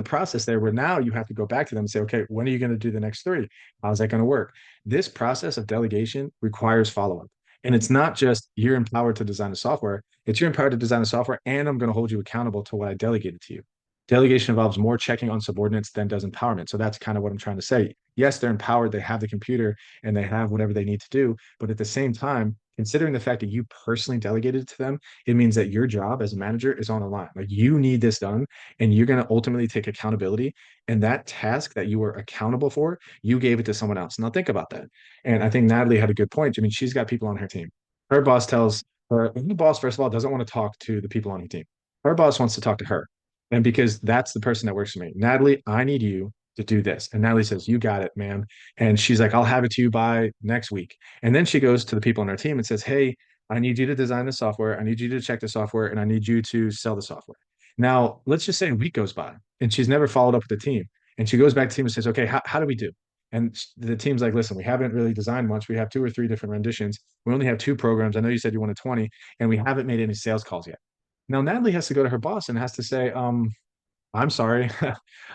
process there where now you have to go back to them and say, okay, when are you going to do the next 3? How's that going to work? This process of delegation requires follow-up. And it's not just you're empowered to design the software, it's you're empowered to design the software and I'm going to hold you accountable to what I delegated to you. Delegation involves more checking on subordinates than does empowerment. So that's kind of what I'm trying to say. Yes, they're empowered, they have the computer and they have whatever they need to do. But at the same time, considering the fact that you personally delegated it to them, it means that your job as a manager is on the line. Like, you need this done and you're going to ultimately take accountability. And that task that you were accountable for, you gave it to someone else. Now think about that. And I think Natalie had a good point. I mean, she's got people on her team. Her boss tells her, the boss, first of all, doesn't want to talk to the people on her team. Her boss wants to talk to her. And because that's the person that works for me. Natalie, I need you to do this. And Natalie says, you got it, ma'am. And she's like, I'll have it to you by next week. And then she goes to the people on her team and says, hey, I need you to design the software. I need you to check the software and I need you to sell the software. Now, let's just say a week goes by and she's never followed up with the team. And she goes back to the team and says, okay, how do we do? And the team's like, listen, we haven't really designed much. We have two or three different renditions. We only have two programs. I know you said you wanted 20, and we haven't made any sales calls yet. Now, Natalie has to go to her boss and has to say, I'm sorry,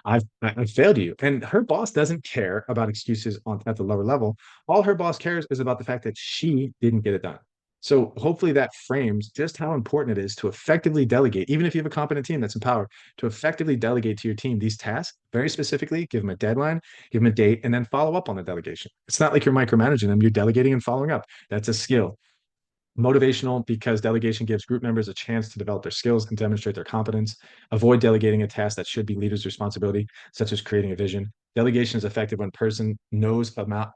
I failed you. And her boss doesn't care about excuses at the lower level. All her boss cares is about the fact that she didn't get it done. So hopefully that frames just how important it is to effectively delegate, even if you have a competent team that's empowered, to effectively delegate to your team these tasks very specifically, give them a deadline, give them a date, and then follow up on the delegation. It's not like you're micromanaging them, you're delegating and following up. That's a skill. Motivational because delegation gives group members a chance to develop their skills and demonstrate their competence. Avoid delegating a task that should be leader's responsibility, such as creating a vision. Delegation is effective when person knows amount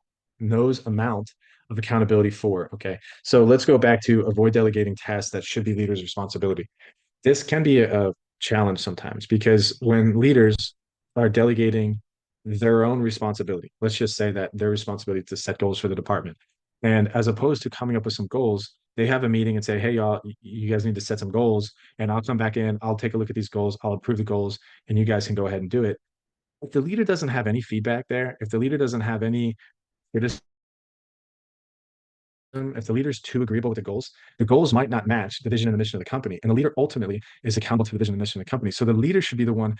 of accountability for. Okay, so let's go back to avoid delegating tasks that should be leader's responsibility. This can be a challenge sometimes because when leaders are delegating their own responsibility, let's just say that their responsibility to set goals for the department. And as opposed to coming up with some goals, they have a meeting and say, hey, y'all, you guys need to set some goals. And I'll come back in, I'll take a look at these goals, I'll approve the goals, and you guys can go ahead and do it. If the leader doesn't have any feedback there, if the leader doesn't have any criticism, if the leader is too agreeable with the goals might not match the vision and the mission of the company. And the leader ultimately is accountable to the vision and mission of the company. So the leader should be the one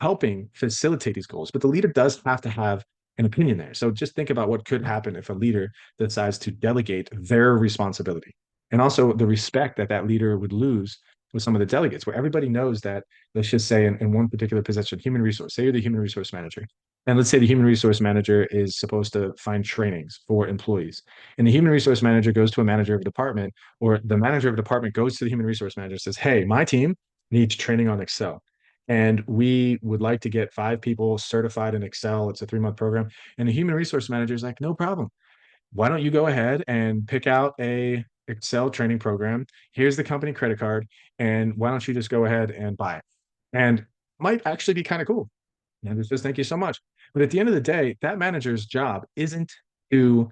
helping facilitate these goals. But the leader does have to have an opinion there. So just think about what could happen if a leader decides to delegate their responsibility. And also the respect that that leader would lose with some of the delegates, where everybody knows that, let's just say in one particular position, human resource, say you're the human resource manager. And let's say the human resource manager is supposed to find trainings for employees. And the human resource manager goes to a manager of a department, or the manager of a department goes to the human resource manager and says, hey, my team needs training on Excel. And we would like to get 5 people certified in Excel. It's a 3-month program. And the human resource manager is like, no problem. Why don't you go ahead and pick out a Excel training program? Here's the company credit card. And why don't you just go ahead and buy it? And might actually be kind of cool. And it's just thank you so much. But at the end of the day, that manager's job isn't to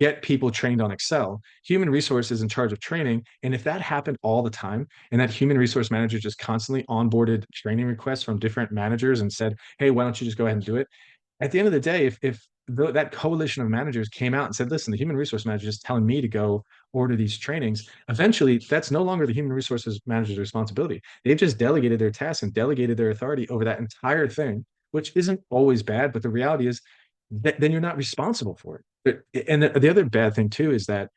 get people trained on Excel. Human resources in charge of training. And if that happened all the time, and that human resource manager just constantly onboarded training requests from different managers and said, hey, why don't you just go ahead and do it? At the end of the day, if that coalition of managers came out and said, listen, the human resource manager is telling me to go order these trainings, eventually that's no longer the human resources manager's responsibility. They've just delegated their tasks and delegated their authority over that entire thing, which isn't always bad. But the reality is that then you're not responsible for it. And the other bad thing too is that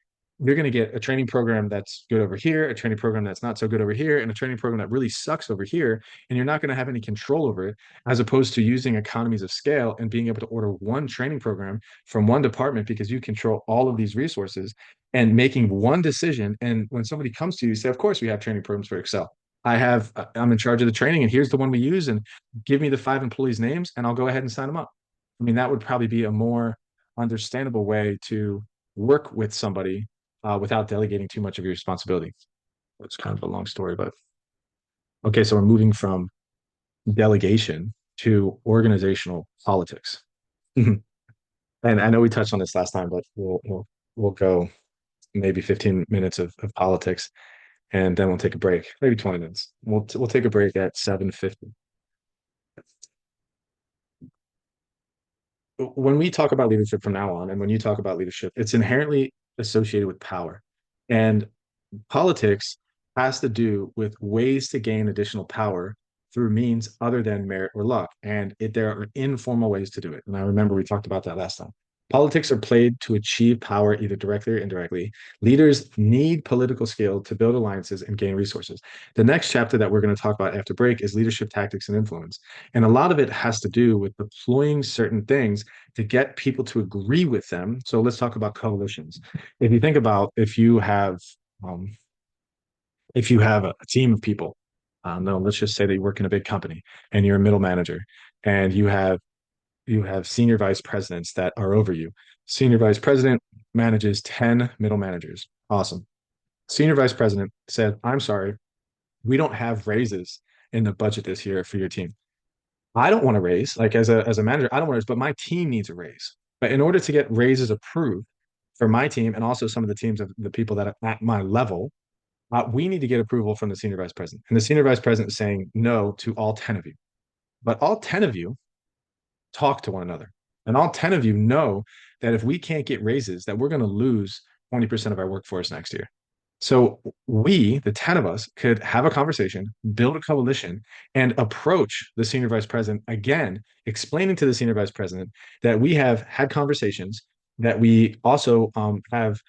you're going to get a training program that's good over here, a training program that's not so good over here, and a training program that really sucks over here, and you're not going to have any control over it, as opposed to using economies of scale and being able to order one training program from one department because you control all of these resources and making one decision. And when somebody comes to you, you say, of course, we have training programs for Excel. I'm in charge of the training, and here's the one we use, and give me the 5 employees' names, and I'll go ahead and sign them up. I mean, that would probably be a more understandable way to work with somebody without delegating too much of your responsibility. It's kind of a long story, but okay. So we're moving from delegation to organizational politics. And I know we touched on this last time, but we'll go maybe 15 minutes of politics, and then we'll take a break. Maybe 20 minutes. We'll take a break at 7:50. When we talk about leadership from now on, and when you talk about leadership, it's inherently associated with power. And politics has to do with ways to gain additional power through means other than merit or luck. And there are informal ways to do it. And I remember we talked about that last time. Politics are played to achieve power either directly or indirectly. Leaders need political skill to build alliances and gain resources. The next chapter that we're going to talk about after break is leadership tactics and influence. And a lot of it has to do with deploying certain things to get people to agree with them. So let's talk about coalitions. If you think about um, if you have a team of people, no, let's just say that you work in a big company and you're a middle manager, and you have senior vice presidents that are over you. Senior vice president manages 10 middle managers. Awesome. Senior vice president said, I'm sorry, we don't have raises in the budget this year for your team. I don't want to raise, like as a manager, I don't want to raise, but my team needs a raise. But in order to get raises approved for my team and also some of the teams of the people that are at my level, we need to get approval from the senior vice president. And the senior vice president is saying no to all 10 of you. But all 10 of you talk to one another. And all 10 of you know that if we can't get raises, that we're going to lose 20% of our workforce next year. So we, the 10 of us, could have a conversation, build a coalition, and approach the senior vice president again, explaining to the senior vice president that we have had conversations, that we also have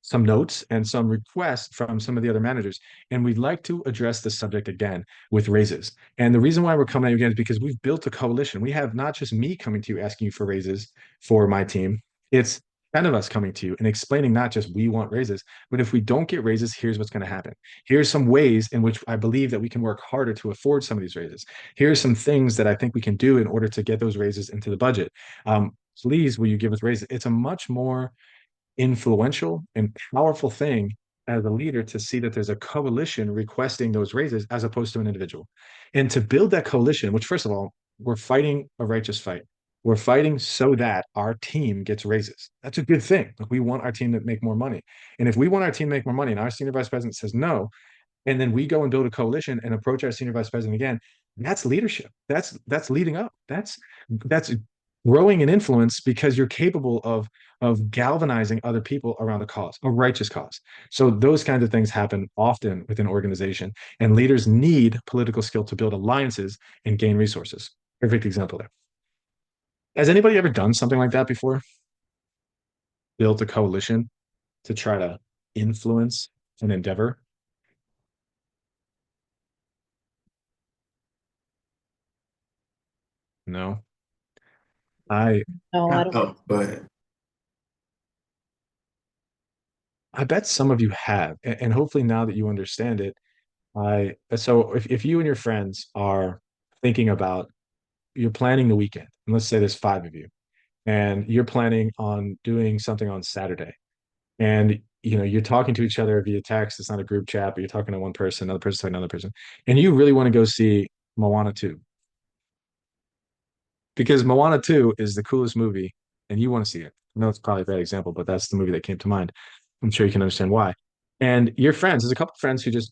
some notes and some requests from some of the other managers. And we'd like to address the subject again with raises. And the reason why we're coming at you again is because we've built a coalition. We have not just me coming to you asking you for raises for my team, it's 10 of us coming to you and explaining not just we want raises, but if we don't get raises, here's what's going to happen. Here's some ways in which I believe that we can work harder to afford some of these raises. Here's some things that I think we can do in order to get those raises into the budget. Please, will you give us raises? It's a much more influential and powerful thing as a leader to see that there's a coalition requesting those raises as opposed to an individual. And to build that coalition, which, first of all, we're fighting a righteous fight. We're fighting so that our team gets raises. That's a good thing. Like, we want our team to make more money. And if we want our team to make more money and our senior vice president says no, and then we go and build a coalition and approach our senior vice president again, that's leadership. That's leading up. That's growing in influence because you're capable of galvanizing other people around a cause, a righteous cause. So those kinds of things happen often within organization, and leaders need political skill to build alliances and gain resources. Perfect example there. Has anybody ever done something like that before? Built a coalition to try to influence an endeavor? No. I No, I don't. Oh, but I bet some of you have, and hopefully now that you understand it, I so if you and your friends are thinking about, you're planning the weekend, and let's say there's five of you, and you're planning on doing something on Saturday, and you're talking to each other via text. It's not a group chat, but you're talking to one person, another person talking to another person, and you really want to go see Moana 2 because Moana 2 is the coolest movie, and you want to see it. I know it's probably a bad example, but that's the movie that came to mind. I'm sure you can understand why. And your friends, there's a couple of friends who just,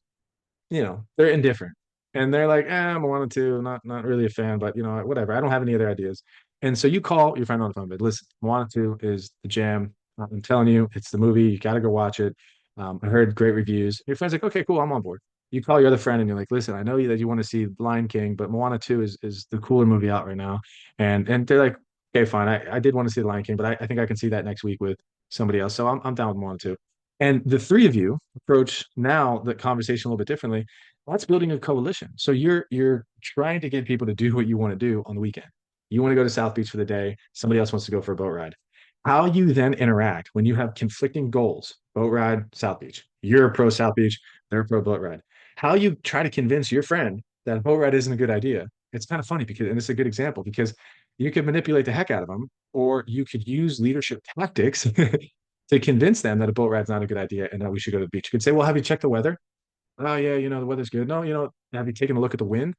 they're indifferent. And they're like, Moana 2, not really a fan, but whatever. I don't have any other ideas. And so you call your friend on the phone, but listen, Moana 2 is the jam. I'm telling you, it's the movie. You got to go watch it. I heard great reviews. Your friend's like, okay, cool, I'm on board. You call your other friend and you're like, listen, I know that you want to see Lion King, but Moana 2 is the cooler movie out right now. And they're like, okay, fine. I did want to see the Lion King, but I think I can see that next week with somebody else. So I'm down with Moana 2. And the three of you approach now the conversation a little bit differently. That's building a coalition. So you're trying to get people to do what you want to do on the weekend. You want to go to South Beach for the day. Somebody else wants to go for a boat ride. How you then interact when you have conflicting goals, boat ride, South Beach. You're pro South Beach, they're pro boat ride. How you try to convince your friend that a boat ride isn't a good idea. It's kind of funny because, and it's a good example because you could manipulate the heck out of them, or you could use leadership tactics to convince them that a boat ride's not a good idea and that we should go to the beach. You could say, well, have you checked the weather? Oh, yeah, the weather's good. No, have you taken a look at the wind?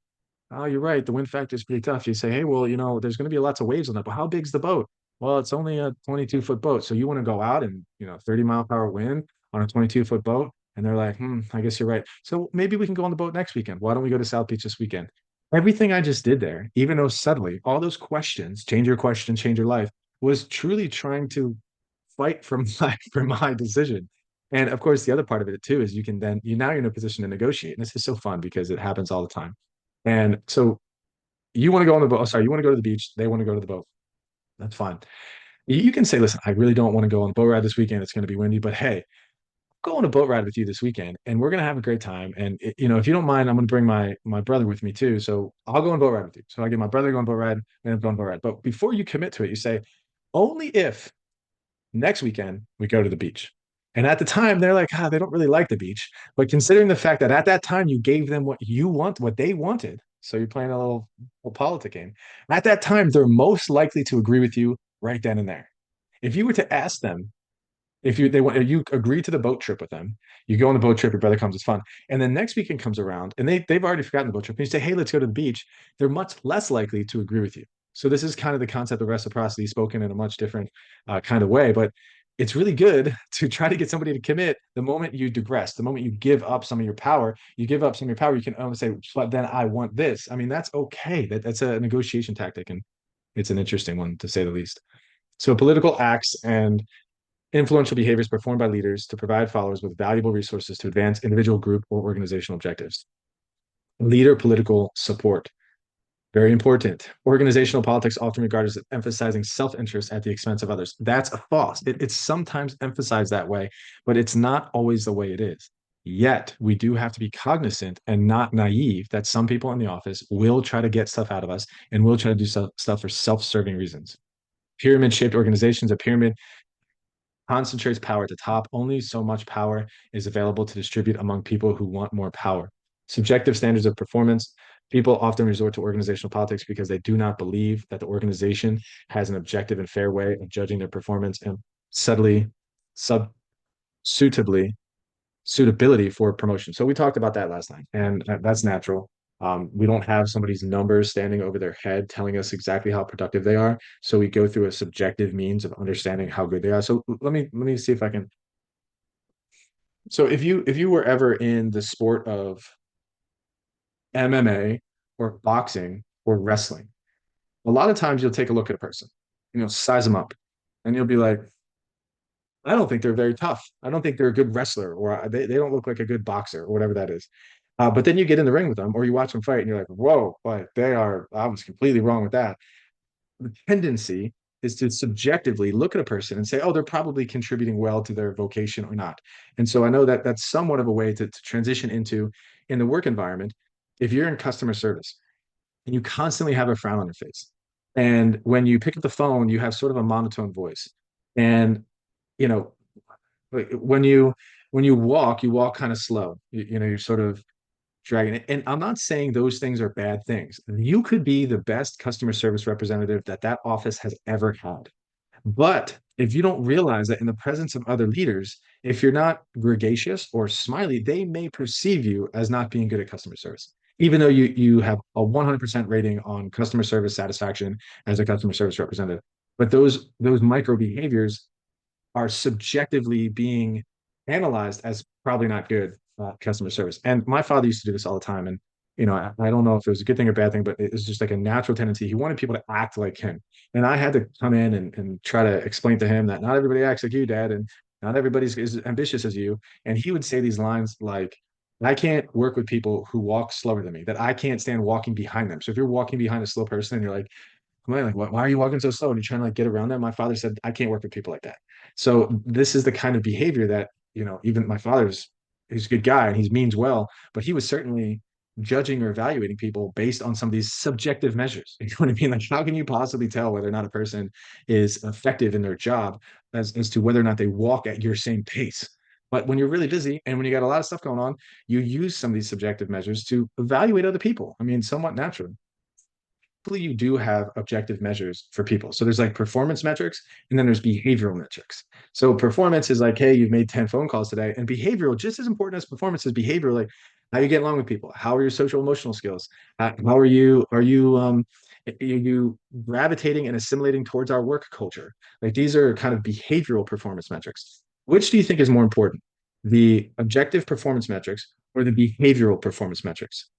Oh, you're right. The wind factor is pretty tough. You say, hey, well, there's going to be lots of waves on that, but how big's the boat? Well, it's only a 22-foot boat. So you want to go out and, 30-mile-per-hour wind on a 22-foot boat? And they're like, I guess you're right. So maybe we can go on the boat next weekend. Why don't we go to South Beach this weekend? Everything I just did there, even though subtly, all those questions, change your question, change your life, was truly trying to fight for my decision. And of course, the other part of it too is you can then now you're in a position to negotiate. And this is so fun because it happens all the time. And so you want to go on the boat. Oh, sorry, you want to go to the beach. They want to go to the boat. That's fine. You can say, listen, I really don't want to go on the boat ride this weekend. It's going to be windy, but hey, go on a boat ride with you this weekend and we're going to have a great time. And if you don't mind, I'm going to bring my brother with me too. So I'll go on a boat ride with you. So I get my brother to go on a boat ride and I'm going on a boat ride. But before you commit to it, you say, only if next weekend we go to the beach. And at the time, they're like, they don't really like the beach. But considering the fact that at that time you gave them what they wanted, so you're playing a little politic game. At that time, they're most likely to agree with you right then and there. If you were to ask them if you agree to the boat trip with them, you go on the boat trip, your brother comes, it's fun. And then next weekend comes around and they've already forgotten the boat trip. And you say, hey, let's go to the beach. They're much less likely to agree with you. So this is kind of the concept of reciprocity spoken in a much different kind of way. But it's really good to try to get somebody to commit the moment you digress, the moment you give up some of your power, you give up some of your power, you can only say, but then I want this. I mean, that's okay. That's a negotiation tactic. And It's an interesting one to say the least. So political acts and influential behaviors performed by leaders to provide followers with valuable resources to advance individual, group, or organizational objectives. Leader political support. Very important. Organizational politics often regarded as emphasizing self-interest at the expense of others. That's a false. It's sometimes emphasized that way, but it's not always the way it is. Yet we do have to be cognizant and not naive that some people in the office will try to get stuff out of us and will try to do stuff for self-serving reasons. Pyramid-shaped organizations, a pyramid concentrates power at the top. Only so much power is available to distribute among people who want more power. Subjective standards of performance. People often resort to organizational politics because they do not believe that the organization has an objective and fair way of judging their performance and subtly, sub suitably suitability for promotion. So we talked about that last time, and that's natural. We don't have somebody's numbers standing over their head telling us exactly how productive they are. So we go through a subjective means of understanding how good they are. So let me see if I can. So if you were ever in the sport of MMA or boxing or wrestling, a lot of times you'll take a look at a person, size them up, and you'll be like, I don't think they're very tough. I don't think they're a good wrestler, or they don't look like a good boxer, or whatever that is. But then you get in the ring with them, or you watch them fight, and you're like, whoa, but they are, I was completely wrong with that. The tendency is to subjectively look at a person and say, oh, they're probably contributing well to their vocation or not. And so I know that that's somewhat of a way to transition into in the work environment. If you're in customer service and you constantly have a frown on your face, and when you pick up the phone, you have sort of a monotone voice. And you know like when you walk kind of slow. You're sort of dragging it. And I'm not saying those things are bad things. You could be the best customer service representative that office has ever had. But if you don't realize that in the presence of other leaders, if you're not gregarious or smiley, they may perceive you as not being good at customer service, even though you have a 100% rating on customer service satisfaction as a customer service representative. But those micro behaviors are subjectively being analyzed as probably not good customer service. And my father used to do this all the time. And, I don't know if it was a good thing or bad thing, but it was just like a natural tendency. He wanted people to act like him. And I had to come in and try to explain to him that not everybody acts like you, Dad, and not everybody's as ambitious as you. And he would say these lines like, I can't work with people who walk slower than me, that I can't stand walking behind them. So if you're walking behind a slow person and you're like, come on, like, why are you walking so slow? And you're trying to like get around that. My father said, I can't work with people like that. So this is the kind of behavior that, even my father's, he's a good guy and he means well, but he was certainly judging or evaluating people based on some of these subjective measures. You know what I mean? Like, how can you possibly tell whether or not a person is effective in their job as to whether or not they walk at your same pace? But when you're really busy and when you got a lot of stuff going on, you use some of these subjective measures to evaluate other people. I mean, somewhat natural. You do have objective measures for people. So there's like performance metrics and then there's behavioral metrics. So performance is like, hey, you've made 10 phone calls today. And behavioral, just as important as performance is behavioral, like how you get along with people, how are your social emotional skills? How are you gravitating and assimilating towards our work culture? Like these are kind of behavioral performance metrics. Which do you think is more important? The objective performance metrics or the behavioral performance metrics?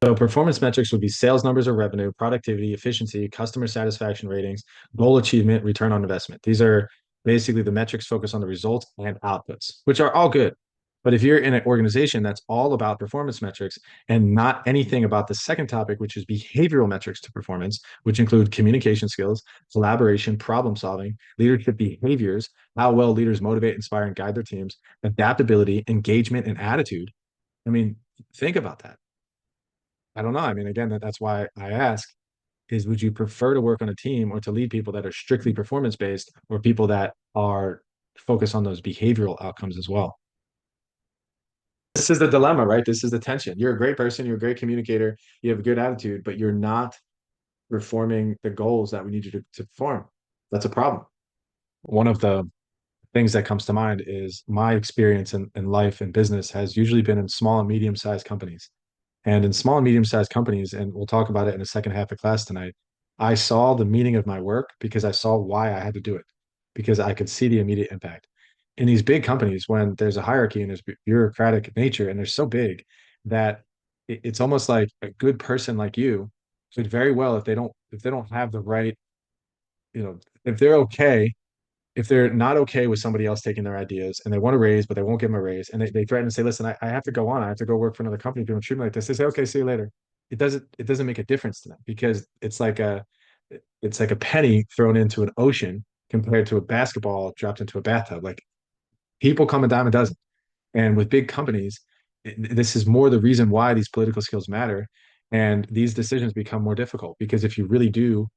So performance metrics would be sales numbers or revenue, productivity, efficiency, customer satisfaction ratings, goal achievement, return on investment. These are basically the metrics focused on the results and outputs, which are all good. But if you're in an organization that's all about performance metrics and not anything about the second topic, which is behavioral metrics to performance, which include communication skills, collaboration, problem solving, leadership behaviors, how well leaders motivate, inspire, and guide their teams, adaptability, engagement, and attitude. I mean, think about that. I don't know. I mean, again, that's why I ask is would you prefer to work on a team or to lead people that are strictly performance based or people that are focused on those behavioral outcomes as well? This is the dilemma, right? This is the tension. You're a great person, you're a great communicator, you have a good attitude, but you're not performing the goals that we need you to perform. That's a problem. One of the things that comes to mind is my experience in life and business has usually been in small and medium sized companies. And in small and medium sized companies, and we'll talk about it in the second half of class tonight, I saw the meaning of my work because I saw why I had to do it, because I could see the immediate impact. In these big companies, when there's a hierarchy and there's bureaucratic nature and they're so big that it's almost like a good person like you could very well, if they don't have the right if they're okay, if they're not okay with somebody else taking their ideas and they want a raise, but they won't give them a raise, and they threaten to say, listen, I have to go on, I have to go work for another company doing treatment like this. They say, okay, see you later. It doesn't make a difference to them because it's like a penny thrown into an ocean compared to a basketball dropped into a bathtub. Like people come a dime a dozen. And with big companies, this is more the reason why these political skills matter. And these decisions become more difficult because if you really do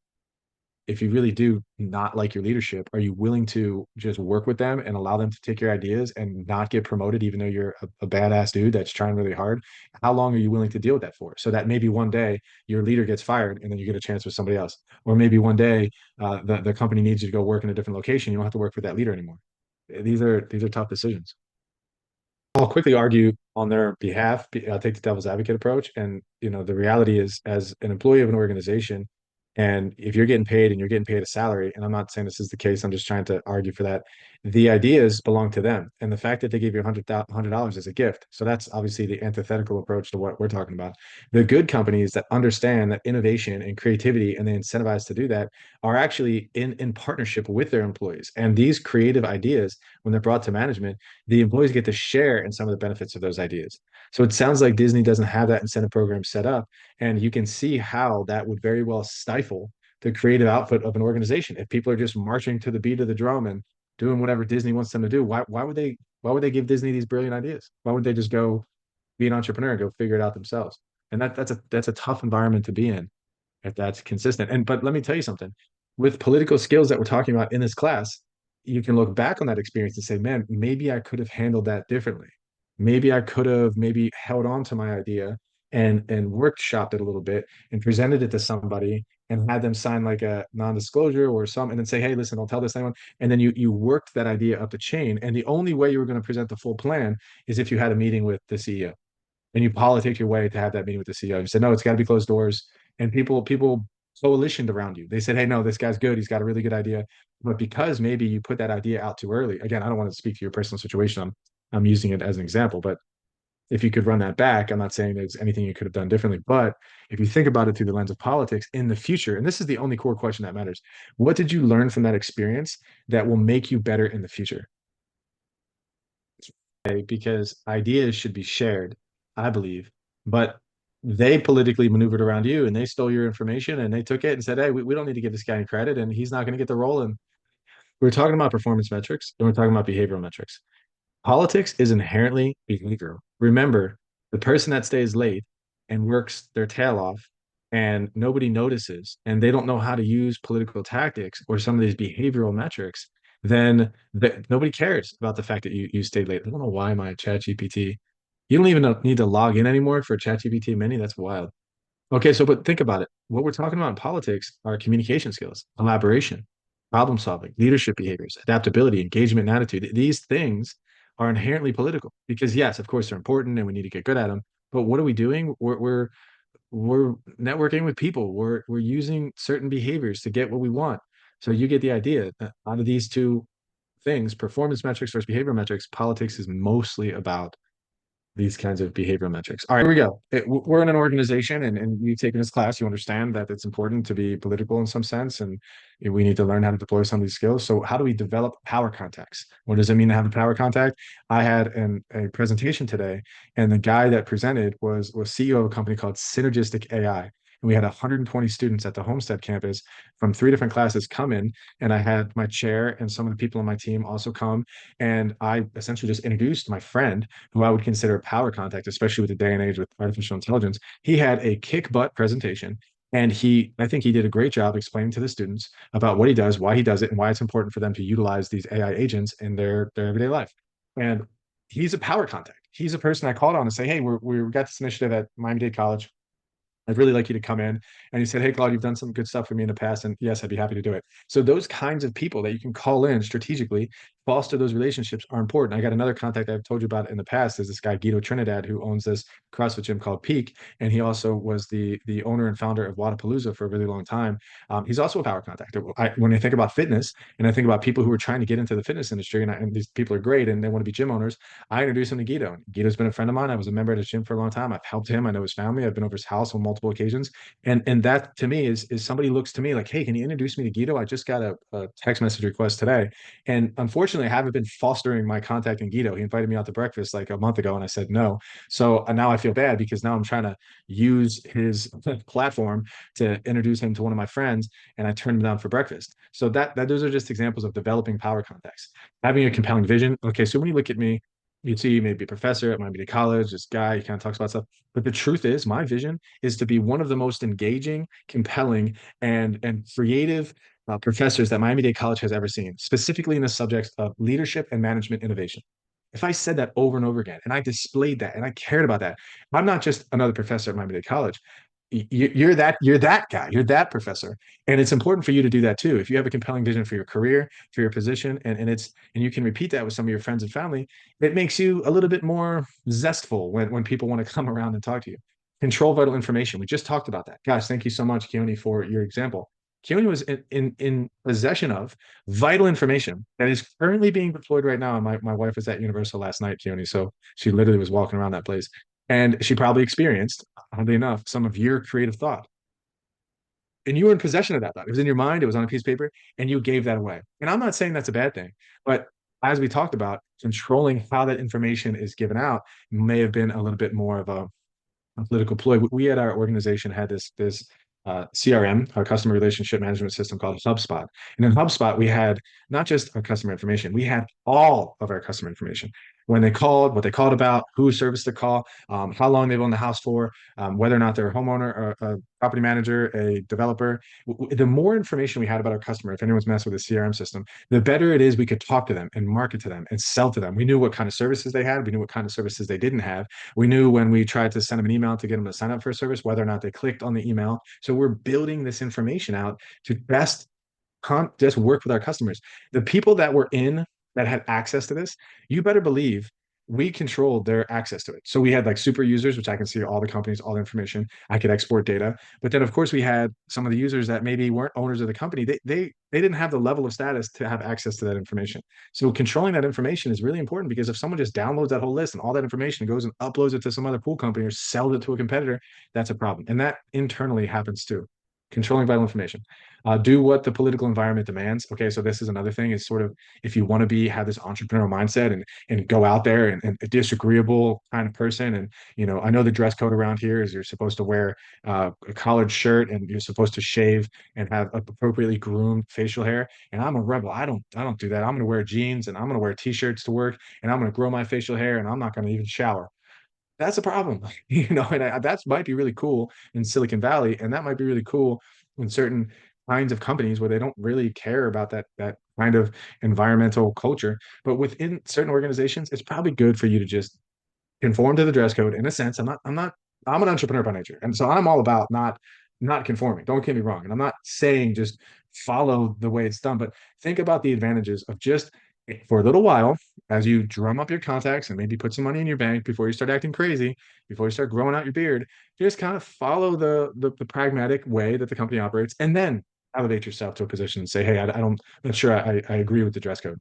not like your leadership, are you willing to just work with them and allow them to take your ideas and not get promoted, even though you're a badass dude that's trying really hard? How long are you willing to deal with that for? So that maybe one day your leader gets fired and then you get a chance with somebody else. Or maybe one day the company needs you to go work in a different location. You don't have to work for that leader anymore. These are tough decisions. I'll quickly argue on their behalf. I'll take the devil's advocate approach. And, the reality is, as an employee of an organization, and if you're getting paid and you're getting paid a salary, and I'm not saying this is the case, I'm just trying to argue for that. The ideas belong to them. And the fact that they gave you $100 is a gift. So that's obviously the antithetical approach to what we're talking about. The good companies that understand that innovation and creativity and they incentivize to do that are actually in partnership with their employees. And these creative ideas, when they're brought to management, the employees get to share in some of the benefits of those ideas. So it sounds like Disney doesn't have that incentive program set up. And you can see how that would very well stifle the creative output of an organization. If people are just marching to the beat of the drum and doing whatever Disney wants them to do, why would they give Disney these brilliant ideas? Why would they just go be an entrepreneur and go figure it out themselves? And that's a tough environment to be in if that's consistent. And but let me tell you something. With political skills that we're talking about in this class, you can look back on that experience and say, man, maybe I could have handled that differently. Maybe I could have maybe held on to my idea and workshopped it a little bit and presented it to somebody and had them sign like a non-disclosure or some and then say, hey, listen, don't tell this to anyone. And then you worked that idea up the chain. And the only way you were going to present the full plan is if you had a meeting with the CEO and you politic your way to have that meeting with the CEO. You said, no, it's got to be closed doors. And people coalitioned around you. They said, hey, no, this guy's good. He's got a really good idea. But because maybe you put that idea out too early, again, I don't want to speak to your personal situation. I'm using it as an example, but if you could run that back, I'm not saying there's anything you could have done differently. But if you think about it through the lens of politics in the future, and this is the only core question that matters, what did you learn from that experience that will make you better in the future? Because ideas should be shared, I believe. But they politically maneuvered around you and they stole your information and they took it and said, hey, we don't need to give this guy any credit and he's not going to get the role. And we're talking about performance metrics and we're talking about behavioral metrics. Politics is inherently behavioral. Remember, the person that stays late and works their tail off and nobody notices and they don't know how to use political tactics or some of these behavioral metrics, then nobody cares about the fact that you stayed late. I don't know why my chat GPT, you don't even need to log in anymore for chat GPT mini. That's wild. Okay, so but think about it. What we're talking about in politics are communication skills, collaboration, problem solving, leadership behaviors, adaptability, engagement, and attitude. These things are inherently political because yes, of course, they're important and we need to get good at them. But what are we doing? We're networking with people. We're using certain behaviors to get what we want. So you get the idea that out of these two things, performance metrics versus behavior metrics, politics is mostly about these kinds of behavioral metrics. All right, here we go. We're in an organization, and you've taken this class. You understand that it's important to be political in some sense, and we need to learn how to deploy some of these skills. So, how do we develop power contacts? What does it mean to have a power contact? I had a presentation today, and the guy that presented was CEO of a company called Synergistic AI. And we had 120 students at the Homestead campus from 3 different classes come in, and I had my chair and some of the people on my team also come, and I essentially just introduced my friend who I would consider a power contact, especially with the day and age with artificial intelligence. He had a kick butt presentation. And I think he did a great job explaining to the students about what he does, why he does it, and why it's important for them to utilize these AI agents in their everyday life. And he's a power contact. He's a person I called on to say, hey, we got this initiative at Miami-Dade College. I'd really like you to come in. And he said, hey, Claude, you've done some good stuff for me in the past. And yes, I'd be happy to do it. So those kinds of people that you can call in strategically foster those relationships are important. I got another contact I've told you about in the past is this guy Guido Trinidad who owns this CrossFit gym called Peak, and he also was the owner and founder of Wadapalooza for a really long time. He's also a power contact. When I think about fitness and I think about people who are trying to get into the fitness industry, and these people are great and they want to be gym owners, I introduce him to Guido. Guido's been a friend of mine. I was a member at his gym for a long time. I've helped him. I know his family. I've been over his house on multiple occasions, and that to me is somebody looks to me like, hey, can you introduce me to Guido? I just got a text message request today, and unfortunately, I haven't been fostering my contact in Guido. He invited me out to breakfast like a month ago, and I said no. So now I feel bad because now I'm trying to use his platform to introduce him to one of my friends, and I turned him down for breakfast. So that those are just examples of developing power contacts, having a compelling vision. Okay, so when you look at me, you see maybe a professor at my media college, this guy, he kind of talks about stuff. But the truth is, my vision is to be one of the most engaging, compelling, and creative professors that Miami-Dade College has ever seen, specifically in the subjects of leadership and management innovation. If I said that over and over again, and I displayed that, and I cared about that, I'm not just another professor at Miami-Dade College. You're that guy, you're that professor, and it's important for you to do that too. If you have a compelling vision for your career, for your position, and you can repeat that with some of your friends and family, it makes you a little bit more zestful when people want to come around and talk to you. Control vital information. We just talked about that. Gosh, thank you so much, Keone, for your example. Keone was in possession of vital information that is currently being deployed right now. And my wife was at Universal last night, Keone, so she literally was walking around that place. And she probably experienced, oddly enough, some of your creative thought. And you were in possession of that thought. It was in your mind, it was on a piece of paper, and you gave that away. And I'm not saying that's a bad thing, but as we talked about, controlling how that information is given out may have been a little bit more of a political ploy. We at our organization had this CRM, our customer relationship management system called HubSpot. And in HubSpot, we had not just our customer information, we had all of our customer information. When they called, what they called about, who serviced the call, how long they've owned the house for, whether or not they're a homeowner, or a property manager, a developer. The more information we had about our customer, if anyone's messed with a CRM system, the better it is we could talk to them and market to them and sell to them. We knew what kind of services they had. We knew what kind of services they didn't have. We knew when we tried to send them an email to get them to sign up for a service, whether or not they clicked on the email. So we're building this information out to just work with our customers. The people that were in that had access to this, you better believe we controlled their access to it. So we had like super users, which I can see all the companies, all the information. I could export data. But then of course we had some of the users that maybe weren't owners of the company. They didn't have the level of status to have access to that information. So controlling that information is really important because if someone just downloads that whole list and all that information goes and uploads it to some other pool company or sells it to a competitor, that's a problem. And that internally happens too. Controlling vital information. Do what the political environment demands. Okay, so this is another thing. Is sort of if you want to have this entrepreneurial mindset and go out there and a disagreeable kind of person. And I know the dress code around here is you're supposed to wear a collared shirt and you're supposed to shave and have appropriately groomed facial hair. And I'm a rebel. I don't do that. I'm going to wear jeans and I'm going to wear t-shirts to work and I'm going to grow my facial hair and I'm not going to even shower. That's a problem. And that might be really cool in Silicon Valley, and that might be really cool in certain kinds of companies where they don't really care about that kind of environmental culture. But within certain organizations, it's probably good for you to just conform to the dress code. In a sense, I'm an entrepreneur by nature, and so I'm all about not conforming. Don't get me wrong, and I'm not saying just follow the way it's done, but think about the advantages of just for a little while as you drum up your contacts and maybe put some money in your bank before you start acting crazy, before you start growing out your beard. Just kind of follow the pragmatic way that the company operates, and then elevate yourself to a position and say, hey, I'm not sure I agree with the dress code.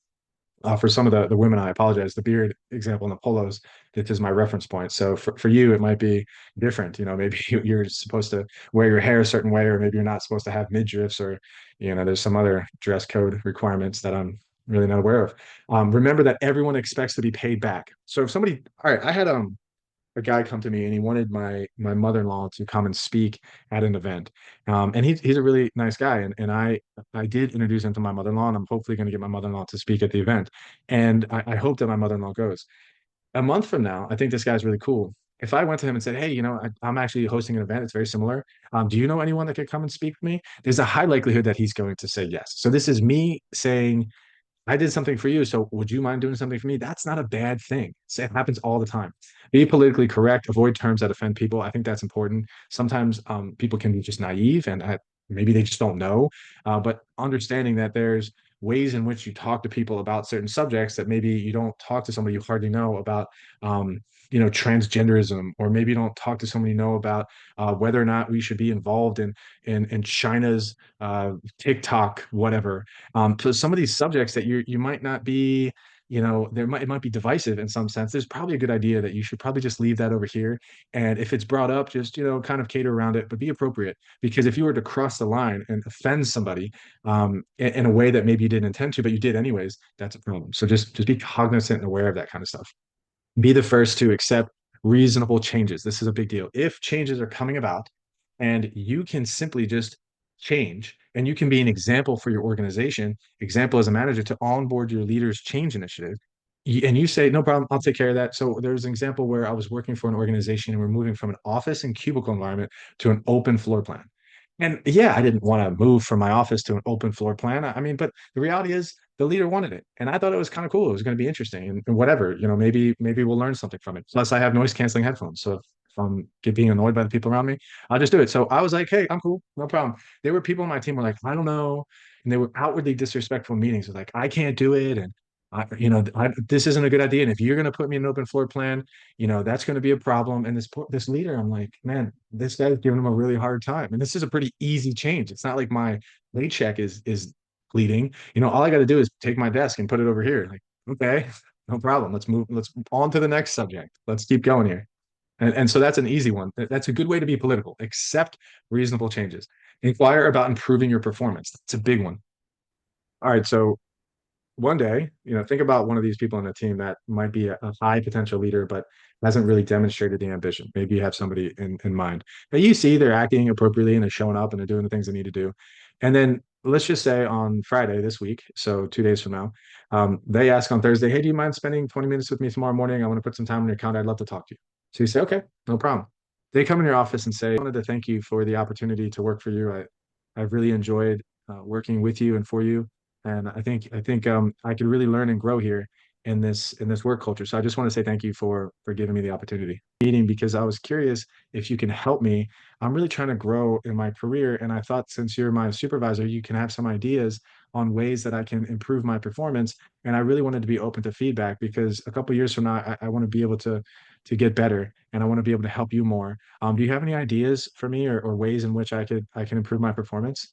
For some of the women, I apologize. The beard example and the polos, this is my reference point. So for you, it might be different. Maybe you're supposed to wear your hair a certain way, or maybe you're not supposed to have midriffs, or there's some other dress code requirements that I'm really not aware of. Remember that everyone expects to be paid back. So if somebody, all right, I had a guy come to me and he wanted my mother-in-law to come and speak at an event. And he's a really nice guy. And I did introduce him to my mother-in-law, and I'm hopefully going to get my mother-in-law to speak at the event. And I hope that my mother-in-law goes. A month from now, I think this guy's really cool. If I went to him and said, hey, I'm actually hosting an event, it's very similar. Do you know anyone that could come and speak with me? There's a high likelihood that he's going to say yes. So this is me saying, I did something for you, so would you mind doing something for me? That's not a bad thing. It happens all the time. Be politically correct, avoid terms that offend people. I think that's important. Sometimes people can be just naive and maybe they just don't know. But understanding that there's ways in which you talk to people about certain subjects that maybe you don't talk to somebody you hardly know about, um, transgenderism, or maybe you don't talk to somebody you know about whether or not we should be involved in China's TikTok, whatever. So some of these subjects that you might not be, it might be divisive in some sense. There's probably a good idea that you should probably just leave that over here. And if it's brought up, just, kind of cater around it, but be appropriate. Because if you were to cross the line and offend somebody in a way that maybe you didn't intend to, but you did anyways, that's a problem. So just be cognizant and aware of that kind of stuff. Be the first to accept reasonable changes. This is a big deal. If changes are coming about and you can simply just change, and you can be an example for your organization, example as a manager to onboard your leaders' change initiative, and you say, no problem, I'll take care of that. So there's an example where I was working for an organization and we're moving from an office and cubicle environment to an open floor plan. And yeah, I didn't want to move from my office to an open floor plan. I mean, but the reality is the leader wanted it. And I thought it was kind of cool. It was going to be interesting, and whatever, maybe we'll learn something from it. Plus I have noise canceling headphones. So if I'm being annoyed by the people around me, I'll just do it. So I was like, hey, I'm cool. No problem. There were people on my team who were like, I don't know. And they were outwardly disrespectful in meetings. They're like, I can't do it. And this isn't a good idea. And if you're going to put me in an open floor plan, that's going to be a problem. And this leader, I'm like, man, this guy's giving him a really hard time. And this is a pretty easy change. It's not like my paycheck is bleeding. All I got to do is take my desk and put it over here. Like, okay, no problem. Let's move. Let's on to the next subject. Let's keep going here. And so that's an easy one. That's a good way to be political. Accept reasonable changes. Inquire about improving your performance. That's a big one. All right, so one day, think about one of these people on the team that might be a high potential leader, but hasn't really demonstrated the ambition. Maybe you have somebody in mind that you see they're acting appropriately and they're showing up and they're doing the things they need to do. And then let's just say on Friday this week, so 2 days from now, they ask on Thursday, hey, do you mind spending 20 minutes with me tomorrow morning? I want to put some time on your calendar. I'd love to talk to you. So you say, okay, no problem. They come in your office and say, I wanted to thank you for the opportunity to work for you. I've really enjoyed working with you and for you, and I think I could really learn and grow here in this work culture. So I just want to say thank you for giving me the opportunity. Meeting because I was curious if you can help me. I'm really trying to grow in my career, and I thought since you're my supervisor, you can have some ideas on ways that I can improve my performance. And I really wanted to be open to feedback because a couple of years from now, I want to be able to get better, and I want to be able to help you more. Do you have any ideas for me, or ways in which I can improve my performance?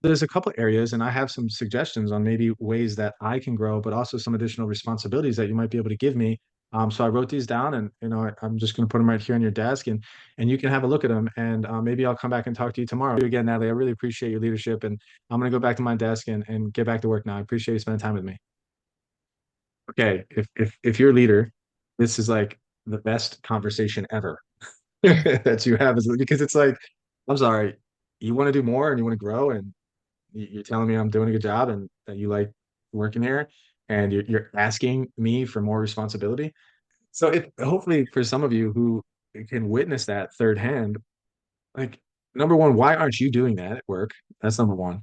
There's a couple areas, and I have some suggestions on maybe ways that I can grow, but also some additional responsibilities that you might be able to give me. So I wrote these down, and I'm just going to put them right here on your desk, and you can have a look at them, and maybe I'll come back and talk to you tomorrow. Again, Natalie, I really appreciate your leadership, and I'm going to go back to my desk and get back to work now. I appreciate you spending time with me. Okay, if you're a leader, this is like the best conversation ever that you have, is because it's like, I'm sorry, you want to do more and you want to grow, and you're telling me I'm doing a good job and that you like working here, and you're asking me for more responsibility. So if hopefully for some of you who can witness that third hand, like, number one, why aren't you doing that at work? That's number one.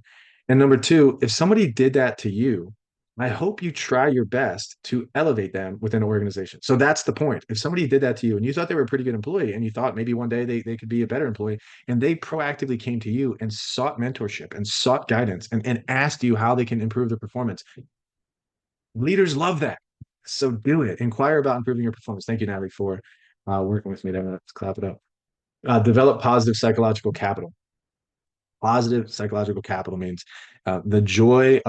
And number two, if somebody did that to you, I hope you try your best to elevate them within an organization. So that's the point. If somebody did that to you and you thought they were a pretty good employee and you thought maybe one day they could be a better employee, and they proactively came to you and sought mentorship and sought guidance and asked you how they can improve their performance, leaders love that. So do it. Inquire about improving your performance. Thank you, Natalie, for working with me there. Let's clap it up. Develop positive psychological capital. Positive psychological capital means the joy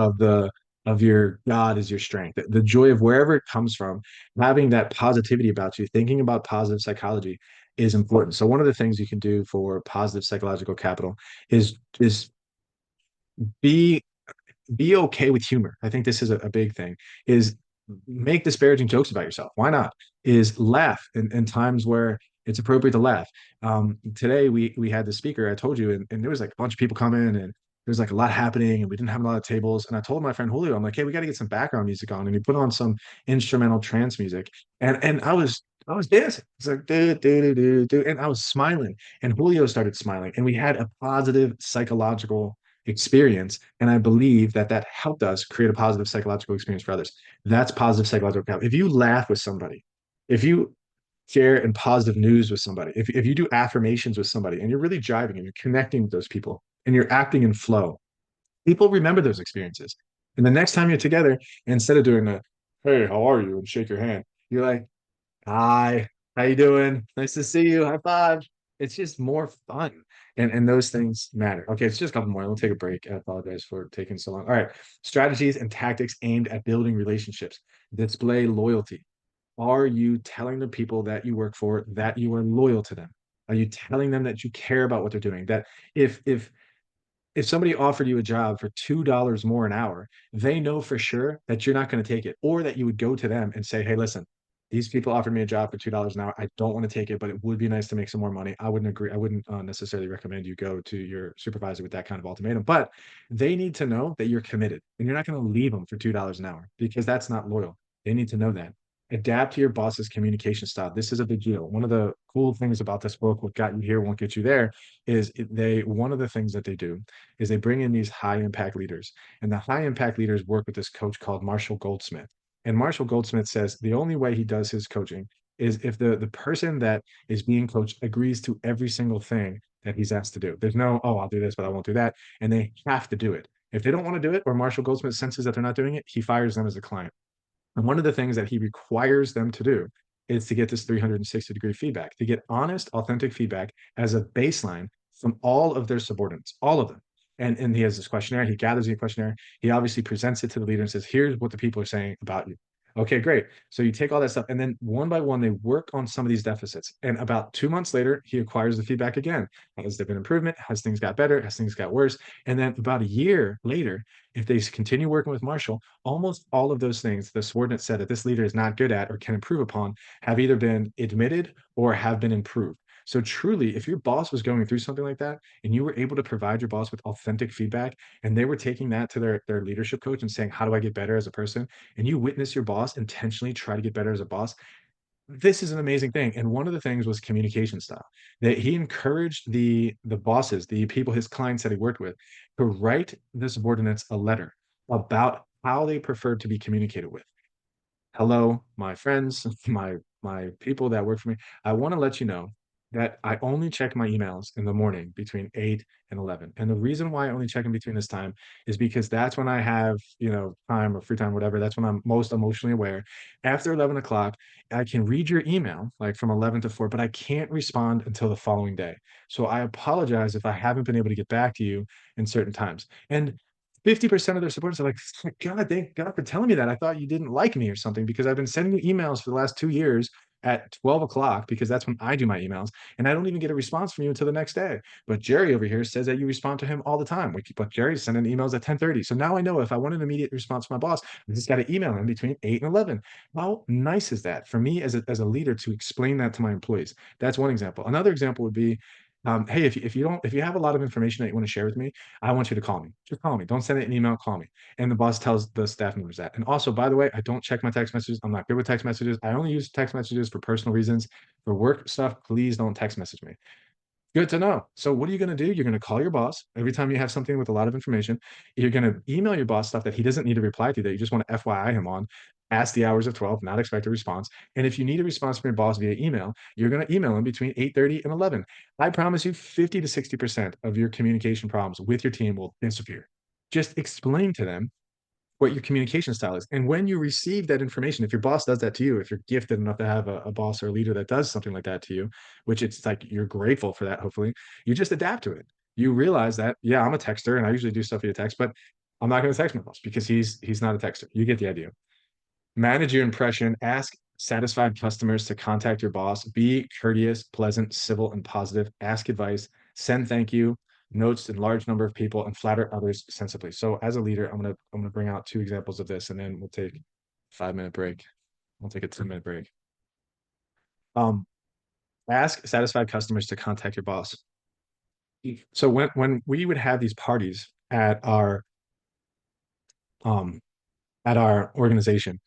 of your God is your strength. The joy of wherever it comes from, having that positivity about you, thinking about positive psychology is important. So one of the things you can do for positive psychological capital is be be okay with humor. I think this is a big thing. Is make disparaging jokes about yourself. Why not? Is laugh in times where it's appropriate to laugh. Today we had the speaker I told you, and there was like a bunch of people coming, and there's like a lot happening, and we didn't have a lot of tables. And I told my friend Julio, I'm like, hey, we got to get some background music on, and he put on some instrumental trance music, and I was dancing. It's like do do do do do, and I was smiling, and Julio started smiling, and we had a positive psychological experience. And I believe that that helped us create a positive psychological experience for others. That's positive psychological capital. If you laugh with somebody, if you share in positive news with somebody, if you do affirmations with somebody and you're really jiving and you're connecting with those people and you're acting in flow, people remember those experiences. And the next time you're together, instead of doing the, hey, how are you? And shake your hand, you're like, hi, how you doing? Nice to see you. High five. It's just more fun. And those things matter. Okay, it's just a couple more. We'll take a break. I apologize for taking so long. All right. Strategies and tactics aimed at building relationships. Display loyalty. Are you telling the people that you work for that you are loyal to them? Are you telling them that you care about what they're doing? That if somebody offered you a job for $2 more an hour, they know for sure that you're not going to take it, or that you would go to them and say, hey, listen, these people offered me a job for $2 an hour. I don't want to take it, but it would be nice to make some more money. I wouldn't agree. I wouldn't necessarily recommend you go to your supervisor with that kind of ultimatum, but they need to know that you're committed and you're not going to leave them for $2 an hour because that's not loyal. They need to know that. Adapt to your boss's communication style. This is a big deal. One of the cool things about this book, what got you here won't get you there, is one of the things that they do is they bring in these high impact leaders. And the high impact leaders work with this coach called Marshall Goldsmith. And Marshall Goldsmith says the only way he does his coaching is if the person that is being coached agrees to every single thing that he's asked to do. There's no, oh, I'll do this, but I won't do that. And they have to do it. If they don't want to do it, or Marshall Goldsmith senses that they're not doing it, he fires them as a client. And one of the things that he requires them to do is to get this 360-degree feedback, to get honest, authentic feedback as a baseline from all of their subordinates, all of them. And he has this questionnaire. He gathers the questionnaire. He obviously presents it to the leader and says, here's what the people are saying about you. Okay, great. So you take all that stuff, and then one by one, they work on some of these deficits. And about 2 months later, he acquires the feedback again. Has there been improvement? Has things got better? Has things got worse? And then about a year later, if they continue working with Marshall, almost all of those things the subordinate said that this leader is not good at or can improve upon have either been admitted or have been improved. So truly, if your boss was going through something like that and you were able to provide your boss with authentic feedback and they were taking that to their leadership coach and saying, how do I get better as a person? And you witness your boss intentionally try to get better as a boss, this is an amazing thing. And one of the things was communication style, that he encouraged the bosses, the people, his clients that he worked with, to write the subordinates a letter about how they preferred to be communicated with. Hello, my friends, my people that work for me. I want to let you know that I only check my emails in the morning between 8 and 11. And the reason why I only check them between this time is because that's when I have, time or free time, whatever. That's when I'm most emotionally aware. After 11 o'clock, I can read your email like from 11 to 4, but I can't respond until the following day. So I apologize if I haven't been able to get back to you in certain times. And 50% of their supporters are like, God, thank God for telling me that. I thought you didn't like me or something because I've been sending you emails for the last 2 years at 12 o'clock because that's when I do my emails. And I don't even get a response from you until the next day. But Jerry over here says that you respond to him all the time. But Jerry's sending emails at 10:30. So now I know if I want an immediate response from my boss, I just got to email him between 8 and 11. How nice is that for me as a leader to explain that to my employees? That's one example. Another example would be, hey, if you have a lot of information that you want to share with me, I want you to call me. Just call me. Don't send it an email, call me. And the boss tells the staff members that. And also, by the way, I don't check my text messages. I'm not good with text messages. I only use text messages for personal reasons. For work stuff, please don't text message me. Good to know. So what are you going to do? You're going to call your boss every time you have something with a lot of information. You're going to email your boss stuff that he doesn't need to reply to, that you just want to FYI him on past the hours of 12, not expect a response. And if you need a response from your boss via email, you're going to email him between 8:30 and 11. I promise you 50 to 60% of your communication problems with your team will disappear. Just explain to them what your communication style is. And when you receive that information, if your boss does that to you, if you're gifted enough to have a boss or a leader that does something like that to you, which it's like you're grateful for that, hopefully, you just adapt to it. You realize that, yeah, I'm a texter and I usually do stuff via text, but I'm not going to text my boss because he's not a texter. You get the idea. Manage your impression, ask satisfied customers to contact your boss, be courteous, pleasant, civil, and positive, ask advice, send thank you notes to a large number of people, and flatter others sensibly. So as a leader, I'm gonna bring out two examples of this, and then we'll take a 5 minute break. We'll take a 10 minute break. Um, ask satisfied customers to contact your boss. So when we would have these parties um at our organization,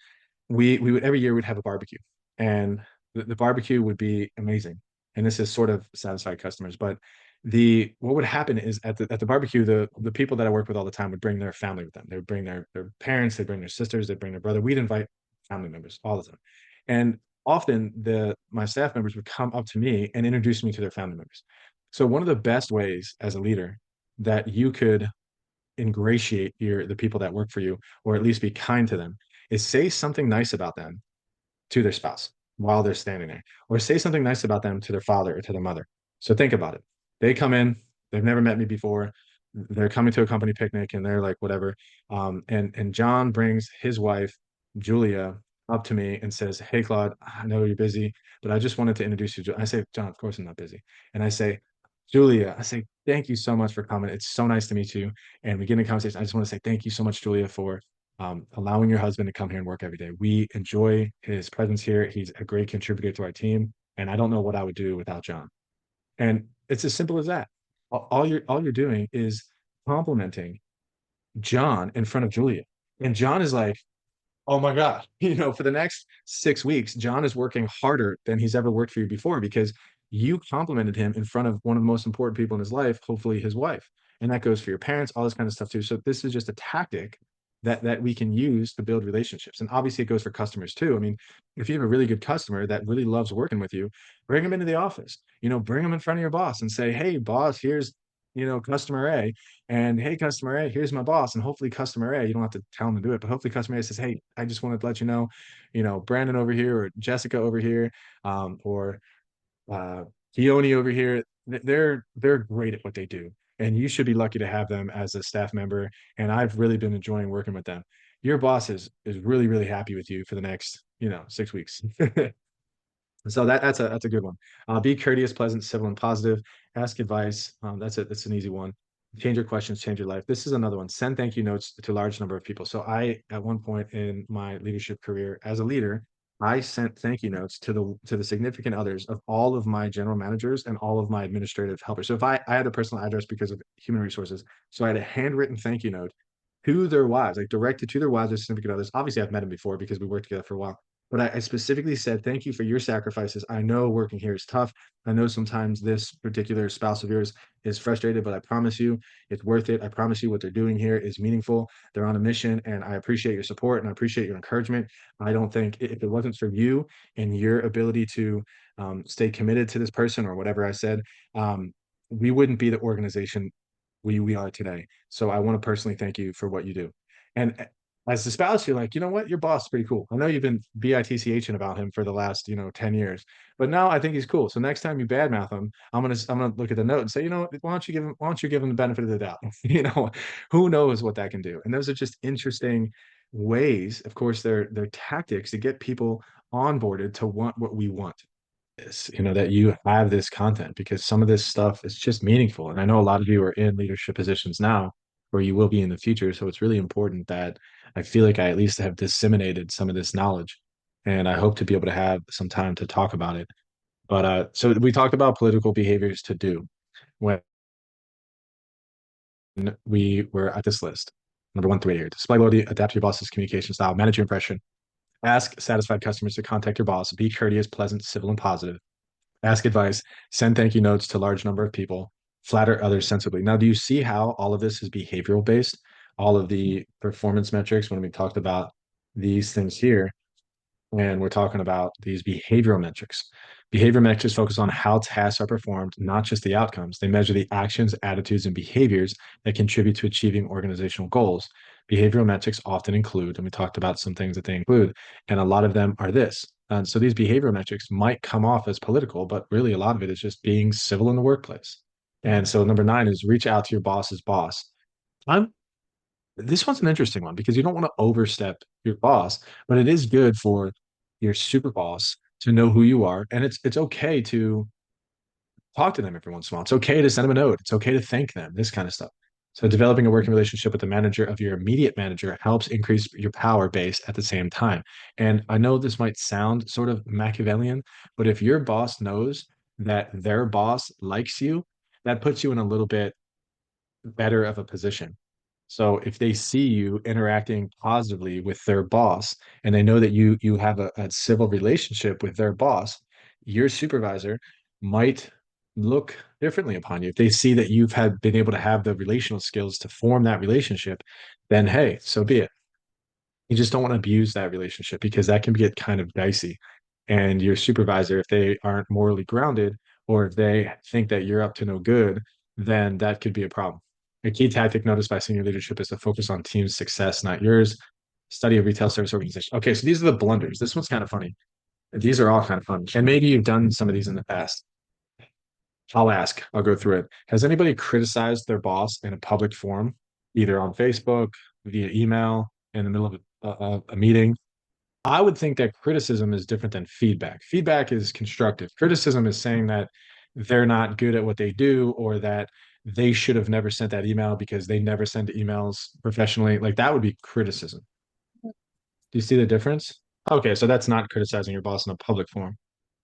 we would every year we'd have a barbecue, and the barbecue would be amazing. And this is sort of satisfied customers, but the what would happen is at the barbecue, the people that I work with all the time would bring their family with them. They would bring their parents, they'd bring their sisters, they'd bring their brother. We'd invite family members all the time. And often the my staff members would come up to me and introduce me to their family members. So one of the best ways as a leader that you could ingratiate the people that work for you, or at least be kind to them, is say something nice about them to their spouse while they're standing there, or say something nice about them to their father or to their mother. So think about it. They come in, they've never met me before. They're coming to a company picnic and they're like, whatever. And John brings his wife, Julia, up to me and says, "Hey, Claude, I know you're busy, but I just wanted to introduce you." I say, "John, of course I'm not busy." And I say, "Julia," I say, "Thank you so much for coming. It's so nice to meet you." And we get in a conversation. I just want to say thank you so much, Julia, for allowing your husband to come here and work every day. We enjoy his presence here. He's a great contributor to our team, and I don't know what I would do without John. And it's as simple as that. All you're doing is complimenting John in front of Julia, and John is like, "Oh my God." For the next 6 weeks, John is working harder than he's ever worked for you before because you complimented him in front of one of the most important people in his life, hopefully his wife. And that goes for your parents, all this kind of stuff too. So this is just a tactic that we can use to build relationships. And obviously it goes for customers too. I mean, if you have a really good customer that really loves working with you, bring them into the office, bring them in front of your boss and say, "Hey, boss, here's, customer A. And hey, customer A, here's my boss." And hopefully, customer A, you don't have to tell them to do it, but hopefully, customer A says, "Hey, I just wanted to let Brandon over here or Jessica over here, or uh, Keone over here. They're great at what they do, and you should be lucky to have them as a staff member. And I've really been enjoying working with them. Your boss is really really happy with you for the next 6 weeks." So that's a good one. Be courteous, pleasant, civil, and positive. Ask advice. That's it. That's an easy one. Change your questions, change your life. This is another one. Send thank you notes to a large number of people. So at one point in my leadership career as a leader, I sent thank you notes to the significant others of all of my general managers and all of my administrative helpers. So if I had a personal address because of human resources, so I had a handwritten thank you note to their wives, like directed to their wives or significant others. Obviously, I've met them before because we worked together for a while, but I specifically said, "Thank you for your sacrifices. I know working here is tough. I know sometimes this particular spouse of yours is frustrated, but I promise you it's worth it. I promise you what they're doing here is meaningful. They're on a mission, and I appreciate your support and I appreciate your encouragement. I don't think if it wasn't for you and your ability to stay committed to this person or whatever I said, we wouldn't be the organization we are today. So I want to personally thank you for what you do." And as the spouse, you're like, "You know what? Your boss is pretty cool. I know you've been bitching about him for the last, 10 years, but now I think he's cool. So next time you badmouth him, I'm gonna look at the note and say, why don't you give him the benefit of the doubt?" Who knows what that can do? And those are just interesting ways. Of course, they're tactics to get people onboarded to want what we want. That you have this content because some of this stuff is just meaningful. And I know a lot of you are in leadership positions now where you will be in the future. So it's really important that I feel like I at least have disseminated some of this knowledge. And I hope to be able to have some time to talk about it. But so we talked about political behaviors to do when we were at this list. Number 1 through 8 here. Display loyalty, adapt to your boss's communication style, manage your impression, ask satisfied customers to contact your boss, be courteous, pleasant, civil, and positive, ask advice, send thank you notes to a large number of people, flatter others sensibly. Now, do you see how all of this is behavioral based? All of the performance metrics, when we talked about these things here, and we're talking about these behavioral metrics. Behavior metrics focus on how tasks are performed, not just the outcomes. They measure the actions, attitudes, and behaviors that contribute to achieving organizational goals. Behavioral metrics often include, and we talked about some things that they include, and a lot of them are this. And so these behavioral metrics might come off as political, but really a lot of it is just being civil in the workplace. And so number 9 is reach out to your boss's boss. I'm This one's an interesting one because you don't want to overstep your boss, but it is good for your super boss to know who you are. And it's okay to talk to them every once in a while. It's okay to send them a note. It's okay to thank them, this kind of stuff. So developing a working relationship with the manager of your immediate manager helps increase your power base at the same time. And I know this might sound sort of Machiavellian, but if your boss knows that their boss likes you, that puts you in a little bit better of a position. So if they see you interacting positively with their boss and they know that you have a civil relationship with their boss, your supervisor might look differently upon you. If they see that you've had been able to have the relational skills to form that relationship, then hey, so be it. You just don't want to abuse that relationship because that can get kind of dicey. And your supervisor, if they aren't morally grounded or if they think that you're up to no good, then that could be a problem. A key tactic noticed by senior leadership is to focus on team success, not yours. Study of retail service organization. Okay, so these are the blunders. This one's kind of funny. These are all kind of fun. And maybe you've done some of these in the past. I'll ask, I'll go through it. Has anybody criticized their boss in a public forum, either on Facebook, via email, in the middle of a meeting? I would think that criticism is different than feedback. Feedback is constructive. Criticism is saying that they're not good at what they do or that they should have never sent that email because they never send emails professionally. Like that would be criticism. Do you see the difference? Okay, so that's not criticizing your boss in a public forum.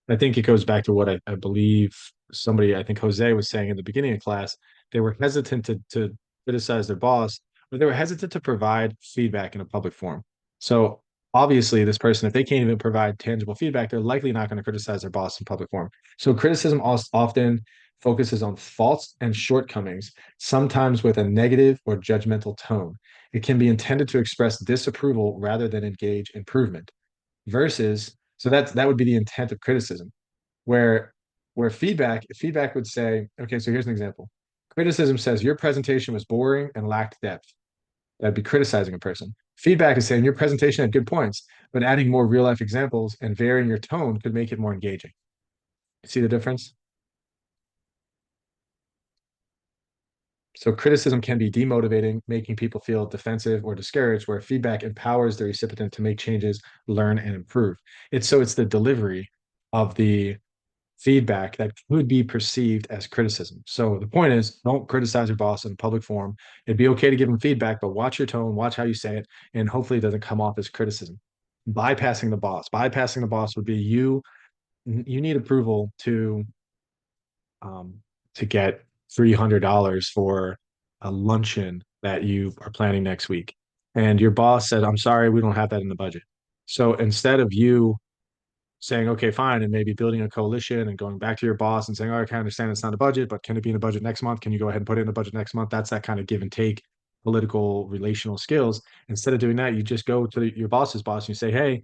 I think it goes back to what I believe somebody, I think Jose was saying in the beginning of class. They were hesitant to criticize their boss, or they were hesitant to provide feedback in a public forum. So obviously, this person, if they can't even provide tangible feedback, they're likely not going to criticize their boss in public forum. So criticism often focuses on faults and shortcomings, sometimes with a negative or judgmental tone. It can be intended to express disapproval rather than engage improvement. Versus, so that would be the intent of criticism where feedback would say, okay, so here's an example. Criticism says your presentation was boring and lacked depth. That'd be criticizing a person. Feedback is saying your presentation had good points, but adding more real life examples and varying your tone could make it more engaging. See the difference? So criticism can be demotivating, making people feel defensive or discouraged, where feedback empowers the recipient to make changes, learn, and improve. It's the delivery of the feedback that could be perceived as criticism. So the point is, don't criticize your boss in a public forum. It'd be okay to give them feedback, but watch your tone, watch how you say it, and hopefully it doesn't come off as criticism. Bypassing the boss. Bypassing the boss would be you need approval um, to get $300 for a luncheon that you are planning next week. And your boss said, I'm sorry, we don't have that in the budget. So instead of you saying, okay, fine, and maybe building a coalition and going back to your boss and saying, oh, I can understand it's not a budget, but can it be in the budget next month? Can you go ahead and put it in the budget next month? That's that kind of give and take political relational skills. Instead of doing that, you just go to your boss's boss and you say, hey,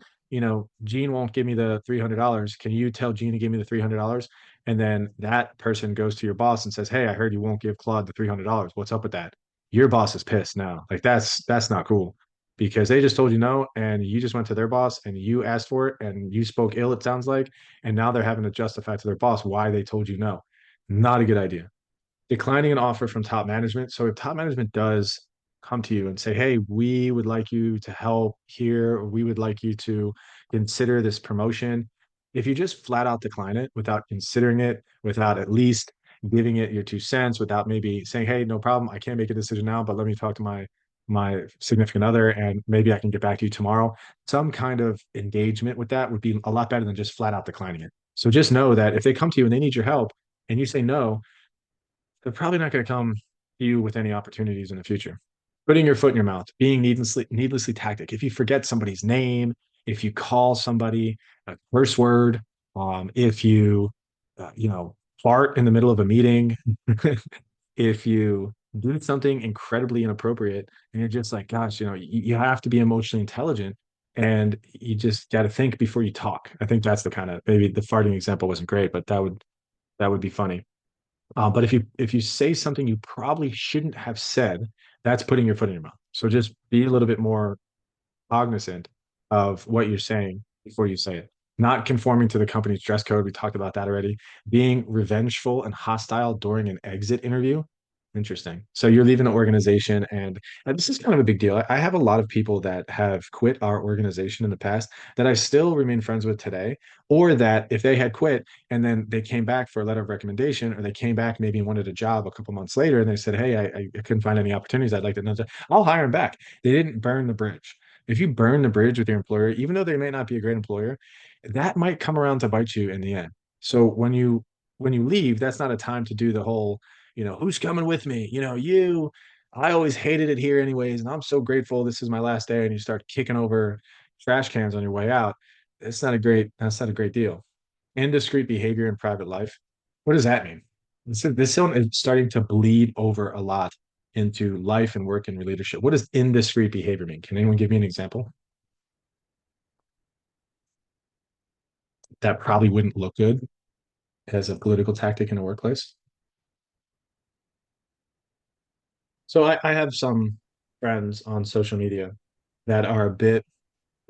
Gene won't give me the $300. Can you tell Gene to give me the $300? And then that person goes to your boss and says, hey, I heard you won't give Claude the $300. What's up with that? Your boss is pissed now. Like that's not cool because they just told you no and you just went to their boss and you asked for it and you spoke ill, it sounds like, and now they're having to justify to their boss why they told you no. Not a good idea. Declining an offer from top management. So if top management does come to you and say, hey, we would like you to help here, or we would like you to consider this promotion. If you just flat out decline it without considering it, without at least giving it your 2 cents, without maybe saying, hey, no problem, I can't make a decision now, but let me talk to my significant other and maybe I can get back to you tomorrow. Some kind of engagement with that would be a lot better than just flat out declining it. So just know that if they come to you and they need your help and you say no, they're probably not going to come to you with any opportunities in the future. Putting your foot in your mouth, being needlessly tactic. If you forget somebody's name, if you call somebody a curse word, if you, fart in the middle of a meeting, if you do something incredibly inappropriate, and you're just like, gosh, you have to be emotionally intelligent, and you just got to think before you talk. I think that's the kind of maybe the farting example wasn't great, but that would be funny. But if you say something you probably shouldn't have said, that's putting your foot in your mouth. So just be a little bit more cognizant of what you're saying before you say it. Not conforming to the company's dress code. We talked about that already. Being revengeful and hostile during an exit interview. Interesting. So you're leaving the organization, and this is kind of a big deal. I have a lot of people that have quit our organization in the past that I still remain friends with today, or that if they had quit and then they came back for a letter of recommendation, or they came back maybe and wanted a job a couple months later, and they said, "Hey, I couldn't find any opportunities. I'd like to know." I'll hire them back. They didn't burn the bridge. If you burn the bridge with your employer, even though they may not be a great employer, that might come around to bite you in the end. So when you leave, that's not a time to do the whole, who's coming with me? I always hated it here anyways, and I'm so grateful this is my last day, and you start kicking over trash cans on your way out. That's not a great deal. Indiscreet behavior in private life. What does that mean? This one is starting to bleed over a lot into life and work and leadership. What does indiscreet behavior mean? Can anyone give me an example? That probably wouldn't look good as a political tactic in a workplace. So I have some friends on social media that are a bit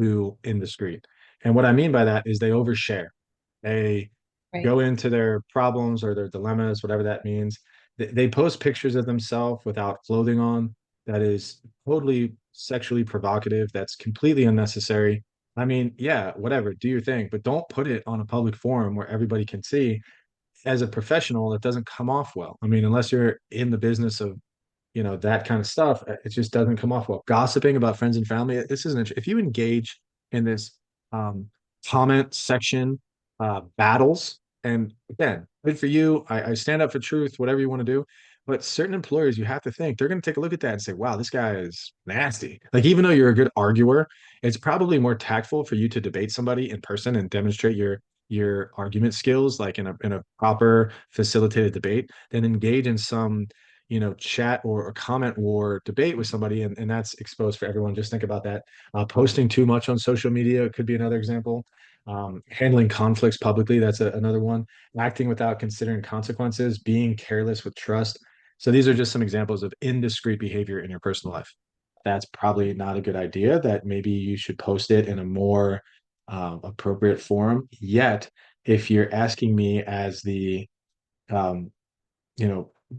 too indiscreet. And what I mean by that is they overshare. They Right. go into their problems or their dilemmas, whatever that means. They post pictures of themselves without clothing on. That is totally sexually provocative. That's completely unnecessary. I mean, yeah, whatever, do your thing, but don't put it on a public forum where everybody can see. As a professional, that doesn't come off well. I mean, unless you're in the business of that kind of stuff, it just doesn't come off well. Gossiping about friends and family, this isn't, if you engage in this um, comment section battles, and again, good for you. I stand up for truth, whatever you want to do. But certain employers, you have to think they're going to take a look at that and say, wow, this guy is nasty. Like, even though you're a good arguer, it's probably more tactful for you to debate somebody in person and demonstrate your argument skills, like in a proper facilitated debate, than engage in some chat or a comment war debate with somebody, and that's exposed for everyone. Just think about that. Posting too much on social media could be another example. Handling conflicts publicly, that's another one. Acting without considering consequences, being careless with trust. So these are just some examples of indiscreet behavior in your personal life. That's probably not a good idea. That maybe you should post it in a more appropriate forum. Yet, if you're asking me as the um,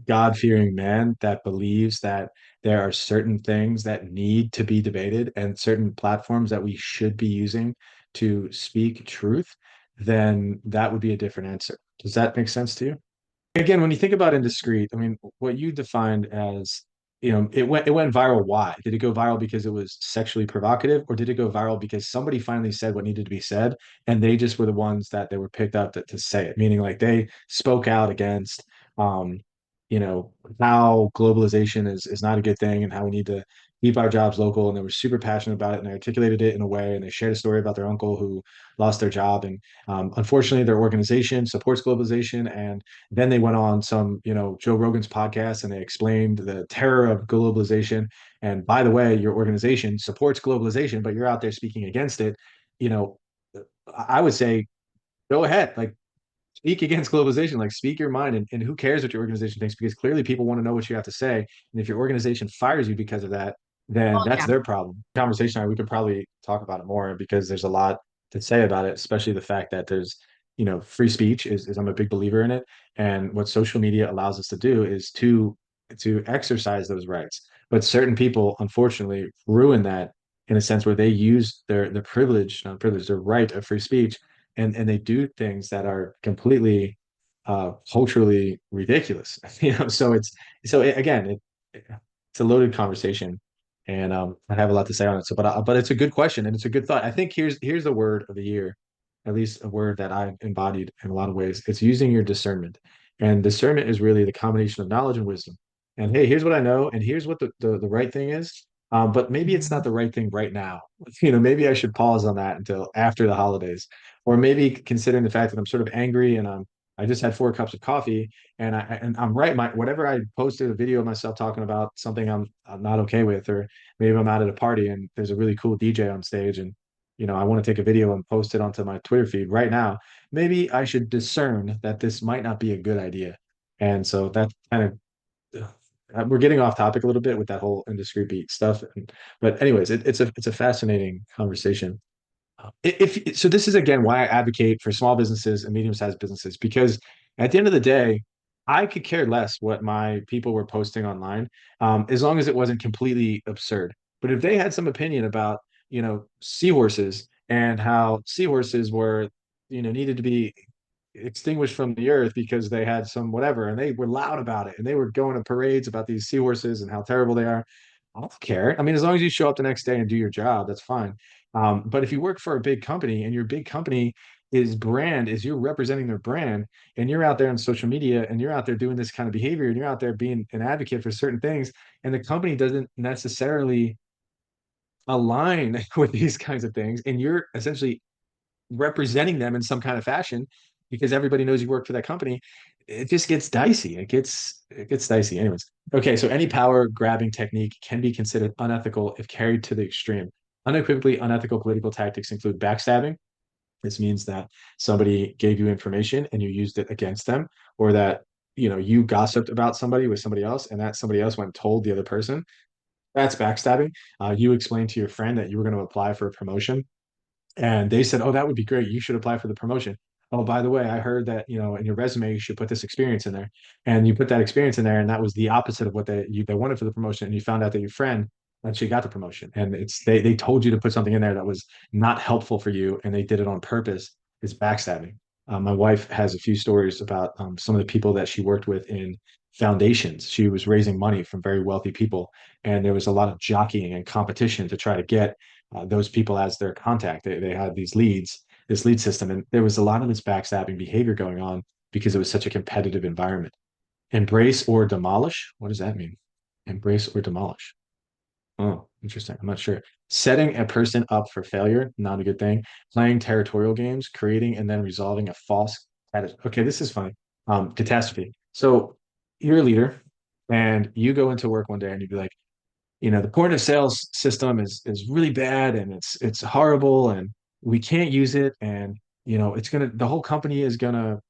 God-fearing man that believes that there are certain things that need to be debated and certain platforms that we should be using to speak truth, then that would be a different answer. Does that make sense to you? Again, when you think about indiscreet, I mean, what you defined as, it went viral. Why? Did it go viral because it was sexually provocative, or did it go viral because somebody finally said what needed to be said, and they just were the ones that they were picked up to say it? Meaning, like, they spoke out against, um, how globalization is not a good thing, and how we need to keep our jobs local, and they were super passionate about it, and they articulated it in a way, and they shared a story about their uncle who lost their job, and unfortunately, their organization supports globalization, and then they went on some, Joe Rogan's podcast, and they explained the terror of globalization. And by the way, your organization supports globalization, but you're out there speaking against it. You know, I would say go ahead, like, speak against globalization, like, speak your mind, and who cares what your organization thinks, because clearly people want to know what you have to say. And if your organization fires you because of that, then Oh that's yeah. their problem. Conversation, we could probably talk about it more, because there's a lot to say about it, especially the fact that there's, free speech is I'm a big believer in it. And what social media allows us to do is to exercise those rights. But certain people unfortunately ruin that, in a sense where they use their privilege, not privilege, their right of free speech, and they do things that are completely culturally ridiculous. So it's a loaded conversation, and I have a lot to say on it. So, but it's a good question, and it's a good thought. I think here's the word of the year, at least a word that I've embodied in a lot of ways. It's using your discernment, and discernment is really the combination of knowledge and wisdom. And hey, here's what I know, and here's what the right thing is. But maybe it's not the right thing right now. Maybe I should pause on that until after the holidays, or maybe considering the fact that I'm sort of angry, and I just had 4 cups of coffee, and I'm right. Whatever I posted a video of myself talking about something I'm not okay with, or maybe I'm out at a party and there's a really cool DJ on stage, and I want to take a video and post it onto my Twitter feed right now. Maybe I should discern that this might not be a good idea. And so that kind of we're getting off topic a little bit with that whole indiscreet beat stuff. But anyways, it's a fascinating conversation. If so, this is again why I advocate for small businesses and medium-sized businesses, because at the end of the day, I could care less what my people were posting online, as long as it wasn't completely absurd. But if they had some opinion about, seahorses, and how seahorses were, needed to be extinguished from the earth because they had some whatever, and they were loud about it, and they were going to parades about these seahorses and how terrible they are, I don't care. I mean, as long as you show up the next day and do your job, that's fine. But if you work for a big company, and your big company is you're representing their brand, and you're out there on social media, and you're out there doing this kind of behavior, and you're out there being an advocate for certain things, and the company doesn't necessarily align with these kinds of things, and you're essentially representing them in some kind of fashion because everybody knows you work for that company, it just gets dicey. It gets dicey. Anyways, okay. So any power grabbing technique can be considered unethical if carried to the extreme. Unequivocally unethical political tactics include backstabbing. This means that somebody gave you information and you used it against them, or that you gossiped about somebody with somebody else, and that somebody else went and told the other person. That's backstabbing. You explained to your friend that you were going to apply for a promotion, and they said, "Oh, that would be great. You should apply for the promotion." Oh, by the way, I heard that, in your resume you should put this experience in there, and you put that experience in there, and that was the opposite of what they wanted for the promotion, and you found out that your friend actually got the promotion, and they told you to put something in there that was not helpful for you, and they did it on purpose. It's backstabbing. My wife has a few stories about some of the people that she worked with in foundations. She was raising money from very wealthy people, and there was a lot of jockeying and competition to try to get those people as their contact. They had these leads, this lead system, and there was a lot of this backstabbing behavior going on because it was such a competitive environment. Embrace or demolish. What does that mean? Embrace or demolish. Oh, interesting. I'm not sure. Setting a person up for failure, not a good thing. Playing territorial games, creating and then resolving a false. Okay, this is funny. Catastrophe. So you're a leader, and you go into work one day and you'd be like, the point of sales system is really bad, and it's horrible, and we can't use it, and the whole company is gonna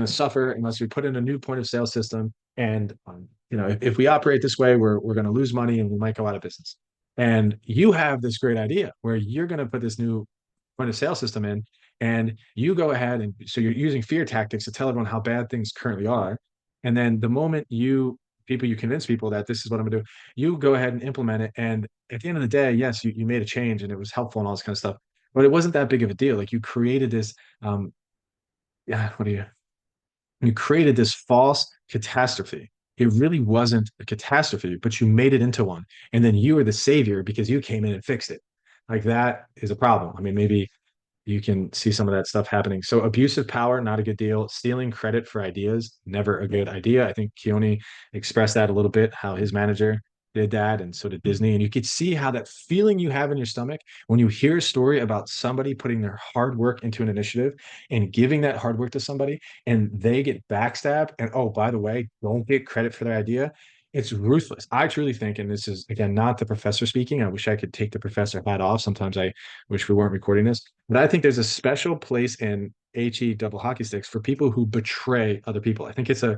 suffer unless we put in a new point of sale system, and if we operate this way, we're gonna lose money and we might go out of business. And you have this great idea where you're gonna put this new point of sale system in, and you go ahead, and so you're using fear tactics to tell everyone how bad things currently are. And then the moment you convince people that this is what I'm gonna do, you go ahead and implement it. And at the end of the day, yes, you made a change and it was helpful and all this kind of stuff, but it wasn't that big of a deal. Like, you created this, yeah, you created this false catastrophe. It really wasn't a catastrophe, but you made it into one. And then you were the savior because you came in and fixed it. Like, that is a problem. I mean, maybe you can see some of that stuff happening. So abusive power, not a good deal. Stealing credit for ideas, never a good idea. I think Keone expressed that a little bit, how his manager did that, and so did Disney. And you could see how that feeling you have in your stomach when you hear a story about somebody putting their hard work into an initiative and giving that hard work to somebody, and they get backstabbed. And oh, by the way, don't get credit for their idea. It's ruthless. I truly think, and this is again not the professor speaking. I wish I could take the professor hat off. Sometimes I wish we weren't recording this, but I think there's a special place in HE double hockey sticks for people who betray other people. I think it's a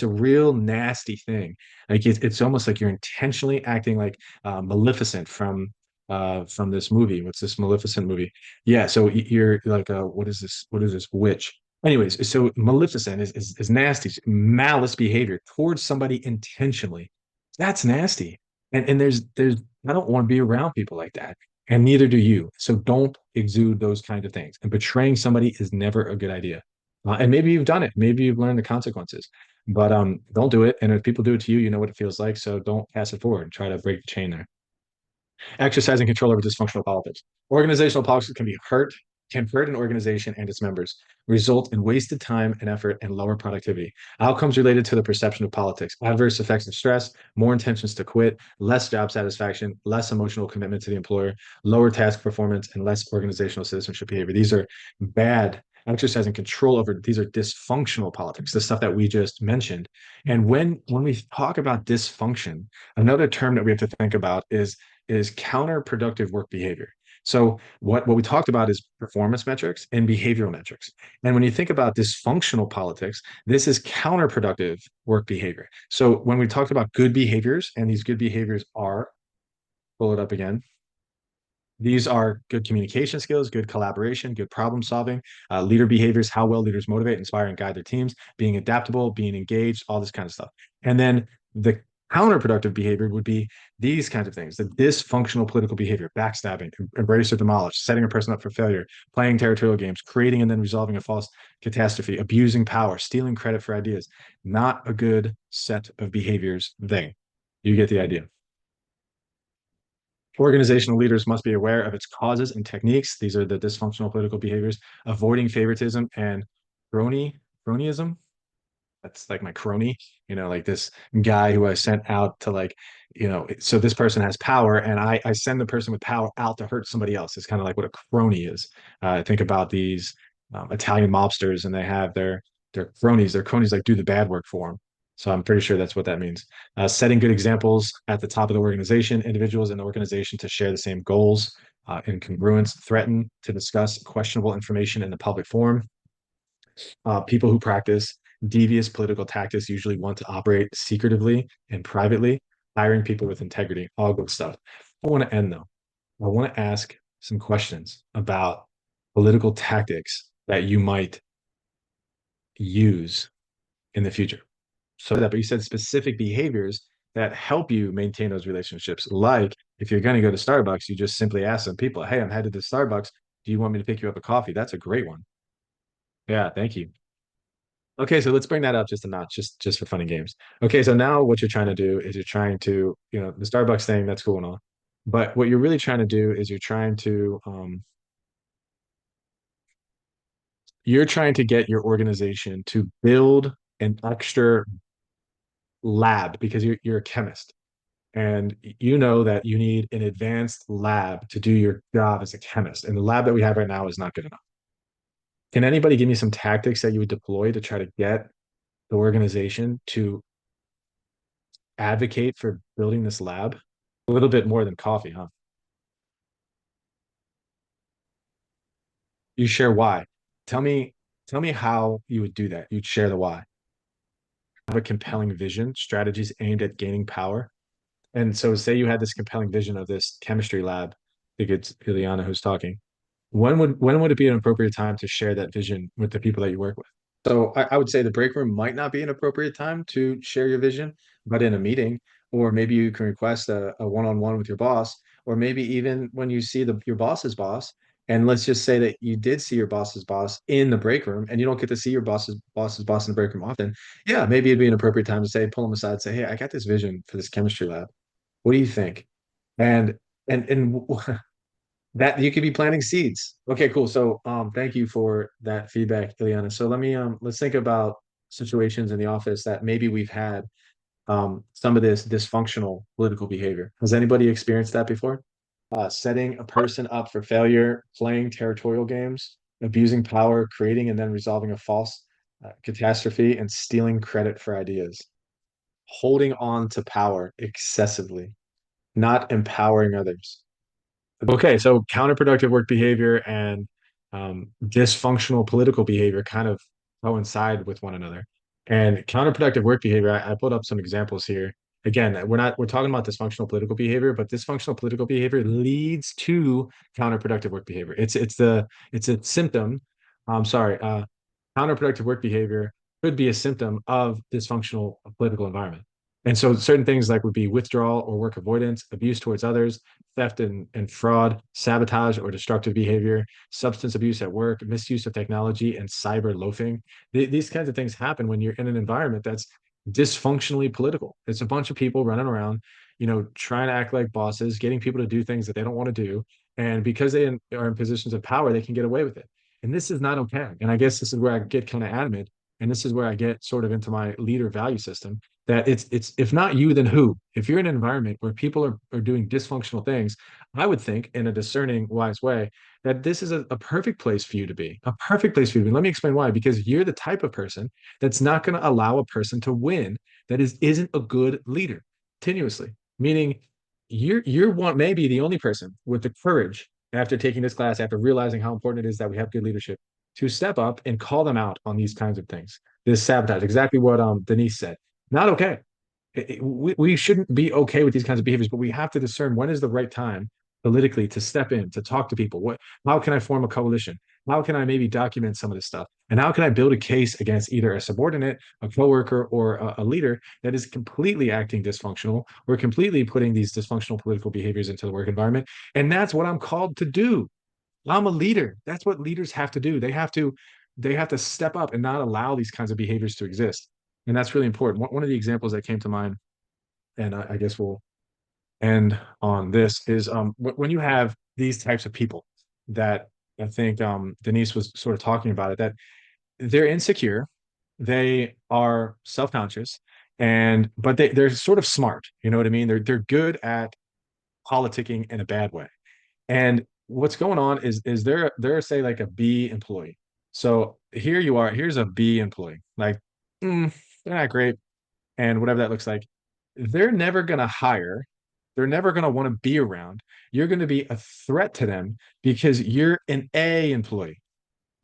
real nasty thing. Like, it's almost like you're intentionally acting like Maleficent from this movie. What's this Maleficent movie? Yeah, so you're like, what is this? What is this witch? Anyways, so Maleficent is nasty, malice behavior towards somebody intentionally. That's nasty. And there's I don't want to be around people like that, and neither do you. So don't exude those kinds of things. And betraying somebody is never a good idea. And maybe you've done it. Maybe you've learned the consequences, but don't do it. And if people do it to you, you know what it feels like. So don't pass it forward. Try to break the chain there. Exercising control over dysfunctional politics. Organizational politics can hurt an organization and its members, result in wasted time and effort and lower productivity. Outcomes related to the perception of politics, adverse effects of stress, more intentions to quit, less job satisfaction, less emotional commitment to the employer, lower task performance, and less organizational citizenship behavior. These are bad. Exercising control over these are dysfunctional politics, the stuff that we just mentioned. And when we talk about dysfunction, another term that we have to think about is counterproductive work behavior. So what we talked about is performance metrics and behavioral metrics. And when you think about dysfunctional politics, this is counterproductive work behavior. So when we talked about good behaviors, and these good behaviors are, pull it up again, these are good communication skills, good collaboration, good problem solving, leader behaviors, how well leaders motivate, inspire, and guide their teams, being adaptable, being engaged, all this kind of stuff. And then the counterproductive behavior would be these kinds of things: the dysfunctional political behavior, backstabbing, embrace or demolish, setting a person up for failure, playing territorial games, creating and then resolving a false catastrophe, abusing power, stealing credit for ideas. Not a good set of behaviors thing. You get the idea. Organizational leaders must be aware of its causes and techniques. These are the dysfunctional political behaviors, avoiding favoritism and cronyism. That's like my crony, like this guy who I sent out to, like, so this person has power, and I send the person with power out to hurt somebody else. It's kind of like what a crony is. Think about these Italian mobsters, and they have their cronies. Their cronies like do the bad work for them. So I'm pretty sure that's what that means. Setting good examples at the top of the organization, individuals in the organization to share the same goals. Incongruence, threaten to discuss questionable information in the public forum. People who practice Devious political tactics usually want to operate secretively and privately, hiring people with integrity, all good stuff. I want to end though. I want to ask some questions about political tactics that you might use in the future. So that, but you said specific behaviors that help you maintain those relationships. Like if you're going to go to Starbucks, you just simply ask some people, "Hey, I'm headed to Starbucks. Do you want me to pick you up a coffee?" That's a great one. Yeah, thank you. Okay, so let's bring that up just a notch, just for fun and games. Okay, so now what you're trying to do is you're trying to, the Starbucks thing, that's cool and all. But what you're really trying to do is you're trying to get your organization to build an extra lab because you're a chemist and you know that you need an advanced lab to do your job as a chemist. And the lab that we have right now is not good enough. Can anybody give me some tactics that you would deploy to try to get the organization to advocate for building this lab? A little bit more than coffee, huh? You share why. Tell me, tell me how you would do that. You'd share the why. Have a compelling vision, strategies aimed at gaining power. And so say you had this compelling vision of this chemistry lab. I think it's Ileana who's talking. When would it be an appropriate time to share that vision with the people that you work with? So I would say the break room might not be an appropriate time to share your vision, but in a meeting, or maybe you can request a one-on-one with your boss, or maybe even when you see your boss's boss, and let's just say that you did see your boss's boss in the break room and you don't get to see your boss's boss in the break room often. Yeah, maybe it'd be an appropriate time to say, pull them aside, say, "Hey, I got this vision for this chemistry lab. What do you think?" And and that you could be planting seeds. Okay, cool. So thank you for that feedback, Ileana. So let's think about situations in the office that maybe we've had some of this dysfunctional political behavior. Has anybody experienced that before? Setting a person up for failure, playing territorial games, abusing power, creating and then resolving a false catastrophe, and stealing credit for ideas. Holding on to power excessively, not empowering others. Okay, so counterproductive work behavior and dysfunctional political behavior kind of coincide with one another. And counterproductive work behavior, I pulled up some examples here. Again, we're talking about dysfunctional political behavior, but dysfunctional political behavior leads to counterproductive work behavior. It's a symptom. I'm sorry, counterproductive work behavior could be a symptom of dysfunctional political environment. And so certain things like would be withdrawal or work avoidance, abuse towards others, theft and fraud, sabotage or destructive behavior, substance abuse at work, misuse of technology, and cyber loafing. These kinds of things happen when you're in an environment that's dysfunctionally political. It's a bunch of people running around, trying to act like bosses, getting people to do things that they don't want to do. And because are in positions of power, they can get away with it. And this is not okay. And I guess this is where I get kind of adamant. And this is where I get sort of into my leader value system that it's if not you, then who? If you're in an environment where people are doing dysfunctional things, I would think in a discerning, wise way that this is a perfect place for you to be, a perfect place for you to be. Let me explain why. Because you're the type of person that's not going to allow a person to win that isn't a good leader continuously. Meaning you're one maybe the only person with the courage after taking this class, after realizing how important it is that we have good leadership, to step up and call them out on these kinds of things. This sabotage, exactly what Denise said. Not okay. We shouldn't be okay with these kinds of behaviors, but we have to discern when is the right time politically to step in, to talk to people. How can I form a coalition? How can I maybe document some of this stuff? And how can I build a case against either a subordinate, a coworker, or a leader that is completely acting dysfunctional or completely putting these dysfunctional political behaviors into the work environment? And that's what I'm called to do. I'm a leader. That's what leaders have to do. They have to step up and not allow these kinds of behaviors to exist. And that's really important. One of the examples that came to mind, and I guess we'll end on this, is when you have these types of people that I think Denise was sort of talking about it, that they're insecure, they are self-conscious, and but they're sort of smart. You know what I mean? They're good at politicking in a bad way. And what's going on is they're say like a B employee. So here you are, here's a B employee. Like, they're not great, and whatever that looks like. They're never gonna hire, they're never gonna want to be around. You're gonna be a threat to them because you're an A employee.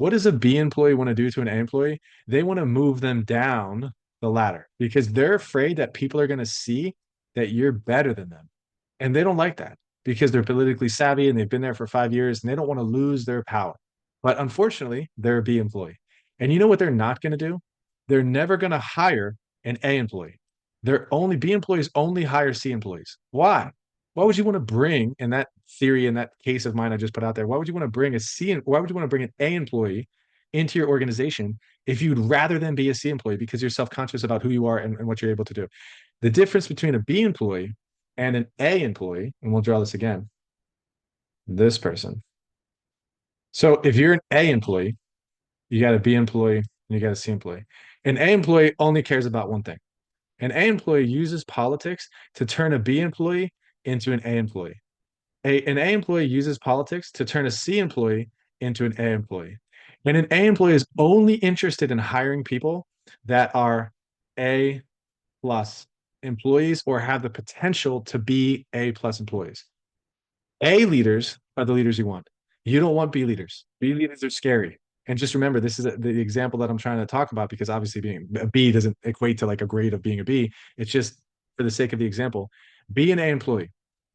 What does a B employee want to do to an A employee? They want to move them down the ladder because they're afraid that people are going to see that you're better than them. And they don't like that because they're politically savvy and they've been there for 5 years and they don't want to lose their power. But unfortunately, they're a B employee. And you know what they're not going to do? They're never going to hire an A employee. They're only B employees only hire C employees. Why? Why would you want to bring in that theory in that case of mine I just put out there? Why would you want to bring a C? Why would you want to bring an A employee into your organization if you'd rather than be a C employee because you're self-conscious about who you are and what you're able to do? The difference between a B employee and an A employee, and we'll draw this again, this person. So if you're an A employee, you got a B employee and you got a C employee. An A employee only cares about one thing. An A employee uses politics to turn a B employee into an A employee. An A employee uses politics to turn a C employee into an A employee. And an A employee is only interested in hiring people that are A plus employees or have the potential to be A plus employees. A leaders are the leaders you want. You don't want B leaders. B leaders are scary. And just remember, this is the example that I'm trying to talk about because obviously being a B doesn't equate to like a grade of being a B. It's just for the sake of the example. Be an A employee.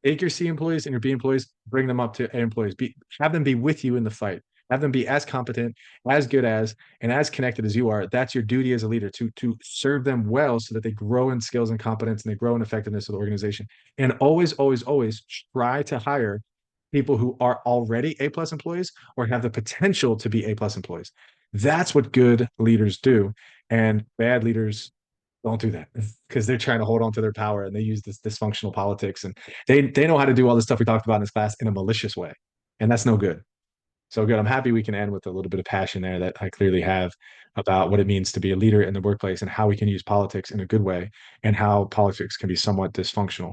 Take your C employees and your B employees, bring them up to A employees. Have them be with you in the fight. Have them be as competent, as good as, and as connected as you are. That's your duty as a leader to serve them well so that they grow in skills and competence and they grow in effectiveness of the organization. And always, always, always try to hire people who are already A plus employees or have the potential to be A plus employees. That's what good leaders do. And bad leaders don't do that because they're trying to hold on to their power and they use this dysfunctional politics and they know how to do all the stuff we talked about in this class in a malicious way. And that's no good. So good. I'm happy we can end with a little bit of passion there that I clearly have about what it means to be a leader in the workplace and how we can use politics in a good way and how politics can be somewhat dysfunctional.